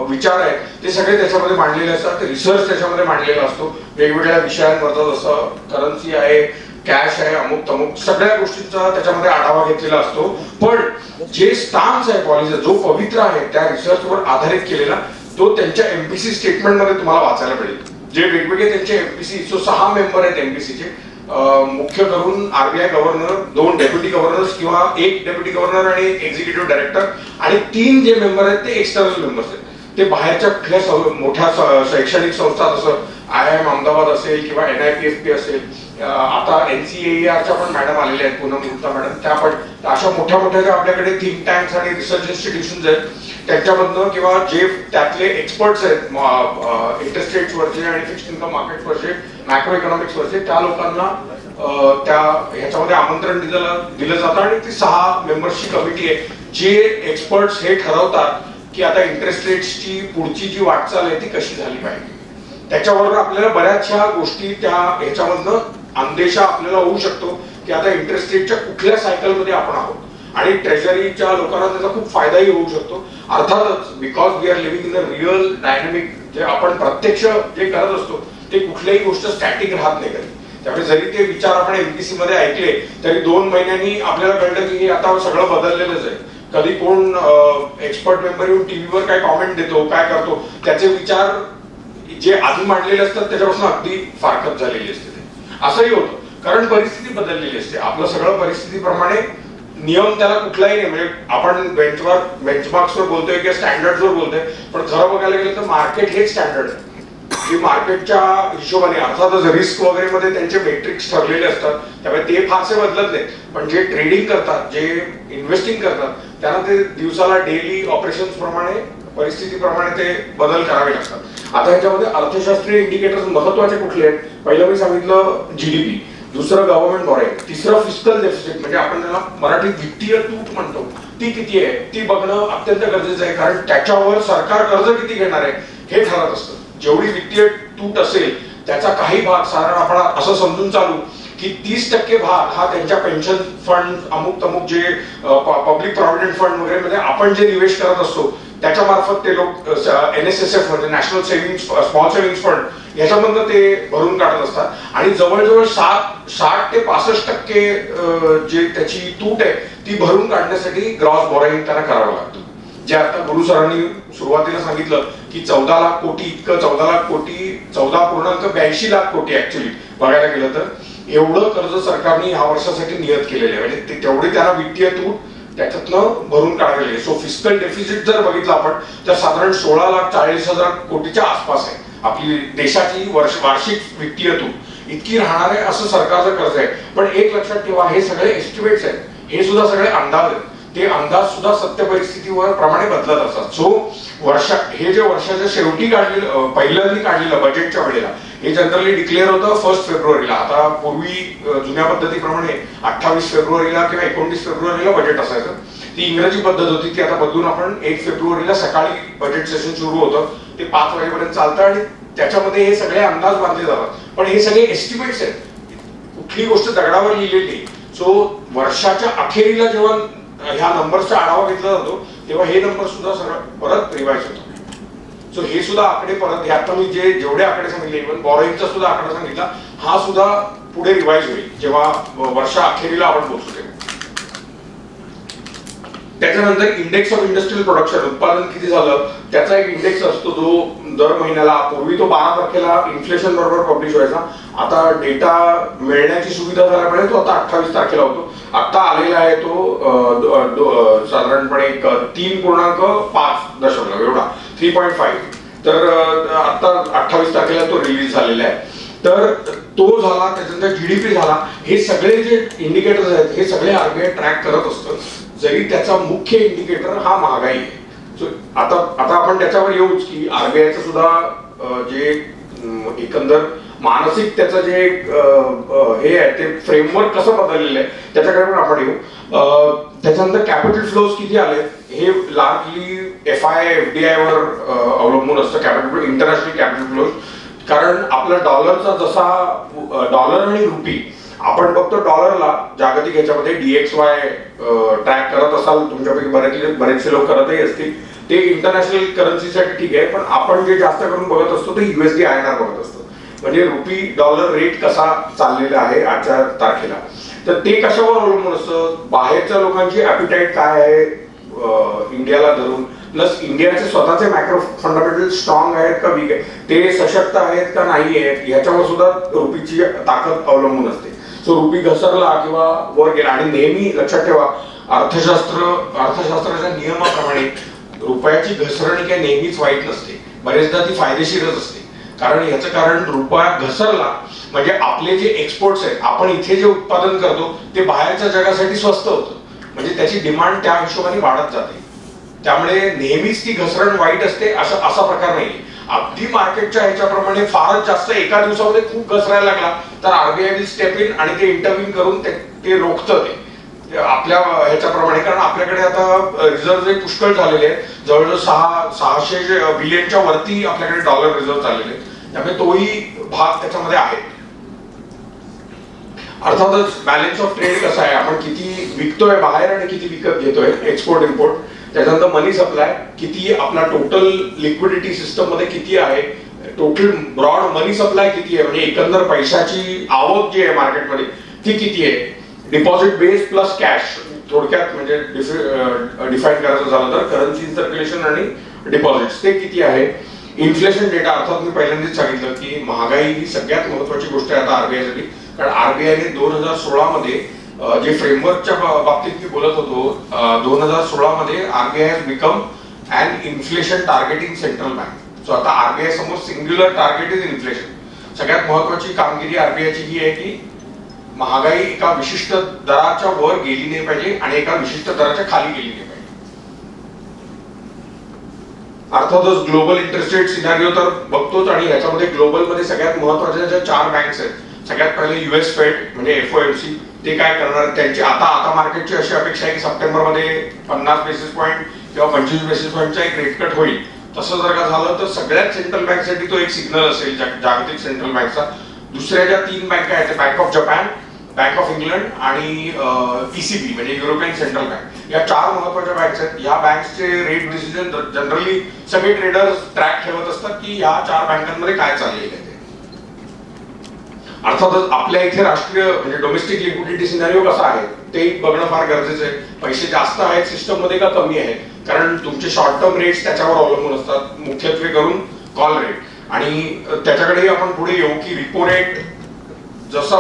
विचार आहेत ते सगळे त्याच्यामध्ये मांडलेले असतात. रिसर्च त्याच्यामध्ये मांडलेला असतो वेगवेगळ्या विषयांवरचा, जसं करन्सी आहे, कॅश आहे, अमुक तमुक सगळ्या गोष्टींचा त्याच्यामध्ये आढावा घेतलेला असतो. पण जे स्टान्स आहे पॉलिसी, जो पवित्र आहे त्या रिसर्चवर आधारित केलेला, तो त्यांच्या MPC स्टेटमेंटमध्ये तुम्हाला वाचायला मिळेल. जे वेगवेगळे त्यांचे MPC, 6 मेंबर आहेत MPCचे, मुख्य करून RBI गव्हर्नर, 2 डेप्युटी गव्हर्नर्स किंवा 1 डेप्युटी गव्हर्नर आणि एक्झिक्युटिव्ह डायरेक्टर, आणि 3 जे मेंबर आहेत ते एक्सटर्नल मेंबर्स आहेत. ते बाहेरच्या कुठल्या मोठ्या शैक्षणिक संस्था जसं IIM अहमदाबाद असेल किंवा NIPFP असेल, आता NCAERच्या पण मॅडम आलेल्या आहेत, पूनम गुप्ता मॅडम, त्या पण अशा मोठ्या मोठ्या ज्या आपल्याकडे थिंक टँक्स आणि रिसर्च इन्स्टिट्यूशन्स आहेत त्यांच्यामधनं किंवा जे त्यातले एक्सपर्ट्स आहेत इंटरेस्ट रेट्सवरचे आणि फिक्स्ड इन्कम मार्केट्सवरचे, मॅक्रो इकॉनॉमिक्सवरचे, त्या लोकांना त्या ह्याच्यामध्ये आमंत्रण दिलं जातं. आणि ती 6 मेंबर्सची कमिटी आहे जे एक्सपर्ट्स हे ठरवतात की आता इंटरेस्ट रेट्सची पुढची जी वाटचाल आहे ती कशी झाली पाहिजे. त्याच्याबरोबर आपल्याला बऱ्याचशा गोष्टी त्या ह्याच्यामधनं अंदेशा आपल्याला होऊ शकतो की आता इंटरेस्ट रेटच्या कुठल्या सायकलमध्ये आपण आहोत आणि ट्रेजरीच्या लोकांना त्याचा खूप फायदाही होऊ शकतो. अर्थातच because we are living in a real dynamic, जे आपण प्रत्यक्ष जे करत असतो ते कुठल्याही गोष्ट स्टॅटिक राहत नाही कधी. त्यामुळे जरी ते विचार आपण MPC मध्ये ऐकले तरी 2 महिन्यांनी आपल्याला कळलं की आता सगळं बदललेलंच आहे. कधी कोण एक्सपर्ट मेंबर येऊन टीव्हीवर काय कॉमेंट देतो, काय करतो, त्याचे विचार जे आधी मांडलेले असतात त्याच्यापासून अगदी फारकत झालेली असते. असंही होतं कारण परिस्थिती बदललेली असते. आपलं सगळं परिस्थितीप्रमाणे नियम त्याला कुठलाही नाही. म्हणजे आपण बेंचमार्क्सवर बोलतोय किंवा स्टँडर्डवर बोलतोय, पण खरं बघायला गेलं तर मार्केट हेच स्टँडर्ड आहे की मार्केटच्या हिशोबाने. अर्थातच रिस्क वगैरे मध्ये त्यांचे मेट्रिक्स ठरलेले असतात त्यामुळे ते फारसे बदलत नाहीत. पण जे ट्रेडिंग करतात, जे इन्व्हेस्टिंग करतात, त्यांना ते दिवसाला डेली ऑपरेशन्स प्रमाणे, परिस्थितीप्रमाणे ते बदल करावे लागतात. आता ह्याच्यामध्ये अर्थशास्त्रीय इंडिकेटर्स महत्वाचे कुठले आहेत? पहिलं मी सांगितलं GDP, दुसरं गव्हर्नमेंट बॉरोइंग, तिसरं फिस्कल डेफिसिट म्हणजे आपण त्याला मराठीत वित्तीय तूट म्हणतो, ती किती आहे ती बघणं अत्यंत गरजेचं आहे. कारण त्याच्यावर सरकार कर्ज किती घेणार आहे हे ठरत असतं. जेवढी वित्तीय तूट असेल त्याचा काही भाग, साधारण आपण असं समजून चालू की 30% भाग हा त्यांच्या पेन्शन फंड, अमुक तमुक जे पब्लिक प्रॉव्हिडंट फंड वगैरे मध्ये आपण जे निवेश करत असतो त्याच्या मार्फत ते लोक NSSF म्हणजे national savings, small savings fund याच्यामधनं ते भरून काढत असतात. आणि जवळजवळ 60 ते 65% जे त्याची तूट आहे ती भरून काढण्यासाठी ग्रॉस बॉरोइंग त्यांना करावं लागतं. जे आता गुरु सरांनी सुरुवातीला सांगितलं की 14 लाख कोटी इतकं, 14 लाख कोटी, 14.82 लाख कोटी ऍक्च्युअली बघायला गेलं तर एवढं कर्ज सरकारने ह्या वर्षासाठी नियत केलेलं आहे. म्हणजे तेवढी त्यांना वित्तीय तूट त्याच्यातनं भरून काढलेली आहे. सो फिस्कल डेफिसिट जर बघितलं आपण तर साधारण 16,40,000 कोटीच्या आसपास आहे आपली देशाची वार्षिक वित्तीय तूट इतकी राहणार आहे असं सरकारचं कर्ज आहे. पण एक लक्षात ठेवा, हे सगळे एस्टिमेट्स आहेत, हे सुद्धा सगळे अंदाज आहेत. ते अंदाज सुद्धा सत्य परिस्थितीवर प्रमाणे बदलत असतात. सो हे जे वर्षाच्या शेवटी काढलेलं, पहिल्यांदा काढलेलं बजेटच्या वेळेला हे जनरली डिक्लेअर होतं 1 फेब्रुवारीला. आता पूर्वी जुन्या पद्धतीप्रमाणे 28 फेब्रुवारीला किंवा 29 फेब्रुवारीला बजेट असायचं. ती इंग्रजी पद्धत होती ती आता बदलून आपण 1 फेब्रुवारीला सकाळी बजेट सेशन सुरू होतं, ते 5 वाजेपर्यंत चालतं आणि त्याच्यामध्ये हे सगळे अंदाज बांधले जातात. पण हे सगळे एस्टिमेट्स आहेत, कुठली गोष्ट दगडावर लिहिलेली. सो वर्षाच्या अखेरीला जेव्हा ह्या नंबरचा आढावा घेतला जातो तेव्हा हे नंबर सुद्धा सगळं परत रिवाइज होतो. सो हे सुद्धा आकडे परत, हे आता मी जेवढे आकडे सांगितले, इव्हन बॉरोइंगचा सुद्धा आकडा सांगितला, हा सुद्धा पुढे रिवाइज होईल जेव्हा वर्षा अखेरीला आपण पोहोचू. त्याच्यानंतर इंडेक्स ऑफ इंडस्ट्रियल प्रोडक्शन, उत्पादन किती झालं त्याचा एक इंडेक्स असतो जो दर महिन्याला, पूर्वी तो 12 तारखेला इन्फ्लेशन बरोबर पब्लिश व्हायचा. आता डेटा मिळण्याची सुविधा झाल्यामुळे तो आता 28 तारखेला होतो. आता आलेला आहे तो साधारणपणे 3.5 दशमलव एवढा 3.5. तर आता 28 तारखेला तो रिलीज झालेला आहे. तर तो झाला, त्याच्यानंतर जीडीपी झाला. हे सगळे जे इंडिकेटर्स आहेत हे सगळे आरबीआय ट्रॅक करत असतं, जरी त्याचा मुख्य इंडिकेटर हा महागाई आहे. आता आपण त्याच्यावर येऊच की आरबीआयचं सुद्धा जे एकंदर मानसिक त्याचं जे हे आहे ते फ्रेमवर्क कसं बदललेलं आहे त्याच्याकडे पण आपण येऊ. त्याच्यानंतर कॅपिटल फ्लोज किती आले हे लार्जली FI FDI वर अवलंबून असतं, कॅपिटल इंटरनॅशनल कॅपिटल फ्लोज. कारण आपला डॉलरचा जसा डॉलर आणि रुपी आपण बघतो, डॉलरला जागतिक ह्याच्यामध्ये DXY ट्रॅक करत असाल तुमच्यापैकी बरेचसे लोक करतही असतील. ते इंटरनॅशनल करन्सीसाठी ठीक आहे, पण आपण जे जास्त करून बघत असतो ते USD INR बघत असतो, म्हणजे रुपी डॉलर रेट कसा चाललेला आहे आजच्या तारखेला. तर ते कशावर अवलंबून असतं, बाहेरच्या लोकांची ॲपिटाईट काय आहे इंडियाला धरून, प्लस इंडियाचे स्वतःचे मॅक्रो फंडामेंटल स्ट्रॉंग आहेत का वीक आहे, ते सशक्त आहेत का नाही आहेत, याच्यावर सुद्धा रुपीची ताकद अवलंबून असते. सो रुपी घसरला किंवा वर गेला, आणि नेहमी लक्षात ठेवा अर्थशास्त्राच्या नियमाप्रमाणे रुपयाची घसरण काही नेहमीच वाईट नसते, बरेचदा ती फायदेशीरच असते. कारण याचं कारण रुपया घसरला म्हणजे आपले जे एक्सपोर्ट्स आहेत, आपण इथे जे उत्पादन करतो ते बाहेरच्या जगासाठी स्वस्त होतं, म्हणजे त्याची डिमांड त्या हिशोबाने वाढत जाते. त्यामुळे नेहमीच ती घसरण वाईट असते असा प्रकार नाही. अगदी मार्केटच्या ह्याच्याप्रमाणे फारच जास्त एका दिवसामध्ये खूप घसरायला लागला तर आरबीआय विल स्टेप इन आणि ते इंटरव्ह्यू करून ते रोखतं ते आपल्या ह्याच्याप्रमाणे. कारण आपल्याकडे आता रिझर्व्ह पुष्कळ झालेले आहेत, जवळजवळ 600 बिलियनच्या वरती आपल्याकडे डॉलर रिझर्व्ह झालेले आहेत, त्यामुळे तोही भाग त्याच्यामध्ये आहे. अर्थातच बॅलन्स ऑफ ट्रेड कसा आहे, आपण किती विकतोय बाहेर आणि किती विकत घेतोय, एक्सपोर्ट इम्पोर्ट. त्याच्यानंतर मनी सप्लाय किती, आपला टोटल लिक्विडिटी सिस्टम मध्ये किती आहे, टोटल ब्रॉड मनी सप्लाय किती आहे, म्हणजे एकंदर पैशाची आवक जी आहे मार्केटमध्ये ती किती आहे, डिपॉझिट बेस प्लस कॅश, थोडक्यात म्हणजे डिफाईन करायचं झालं तर करन्सी सर्क्युलेशन आणि डिपॉझिट्स ते किती आहे. इन्फ्लेशन डेटा, अर्थात मी पहिल्यांदाच सांगितलं की महागाई ही सगळ्यात महत्वाची गोष्ट आहे आता आरबीआयसाठी. कारण आरबीआयने 2016 मध्ये जे फ्रेमवर्कच्या बाबतीत मी बोलत होतो, 2016 मध्ये RBI has become an inflation targeting central bank. So आता आरबीआय समोर सिंग्युलर टार्गेट इज इन्फ्लेशन. सगळ्यात महत्वाची कामगिरी आरबीआयची ही आहे की महागाई एका विशिष्ट दराच्या वर गेली नाही पाहिजे आणि एका विशिष्ट दराच्या खाली गेली नाही पाहिजे. अर्थातच ग्लोबल इंटरेस्ट रेट सिनारिओ तर बघतोच, आणि याच्यामध्ये ग्लोबल मध्ये सगळ्यात महत्वाच्या ज्या 4 बँक्स आहेत, सगळ्यात पहिले US फेड म्हणजे FOMC, ते काय करणार त्यांची आता मार्केटची अशी अपेक्षा आहे की सप्टेंबर मध्ये 50 बेसिस पॉईंट किंवा 25 बेसिस पॉईंटचा एक रेट कट होईल. तसं जर का झालं तर सगळ्यात सेंट्रल बँकसाठी तो एक सिग्नल असेल जागतिक सेंट्रल बँकचा. दुसऱ्या ज्या 3 बँका आहेत, bank of Japan, bank of England आणि ECB म्हणजे युरोपियन सेंट्रल बँक, या 4 महत्वाच्या बँक्स आहेत. या बँक्सचे रेट डिसिजन जनरली सगळे ट्रेडर्स ट्रॅक ठेवत असतात की या 4 बँकांमध्ये काय चाललेलं आहे. अर्थातच आपल्या इथे राष्ट्रीय म्हणजे डोमेस्टिक लिक्विडिटी सिनारिओ कसा आहे ते बघणं फार गरजेचं आहे. पैसे जास्त आहेत सिस्टम मध्ये का कमी आहेत, कारण तुमचे शॉर्ट टर्म रेट्स त्याच्यावर अवलंबून असतात, मुख्यत्वे करून कॉल रेट. आणि त्याच्याकडेही आपण पुढे येऊ की रिपो रेट जसा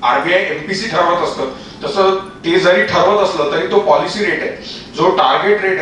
आरबीआय MPC ठरवत असतं तसं ते जरी ठरवत असलं तरी तो पॉलिसी रेट आहे, जो टार्गेट रेट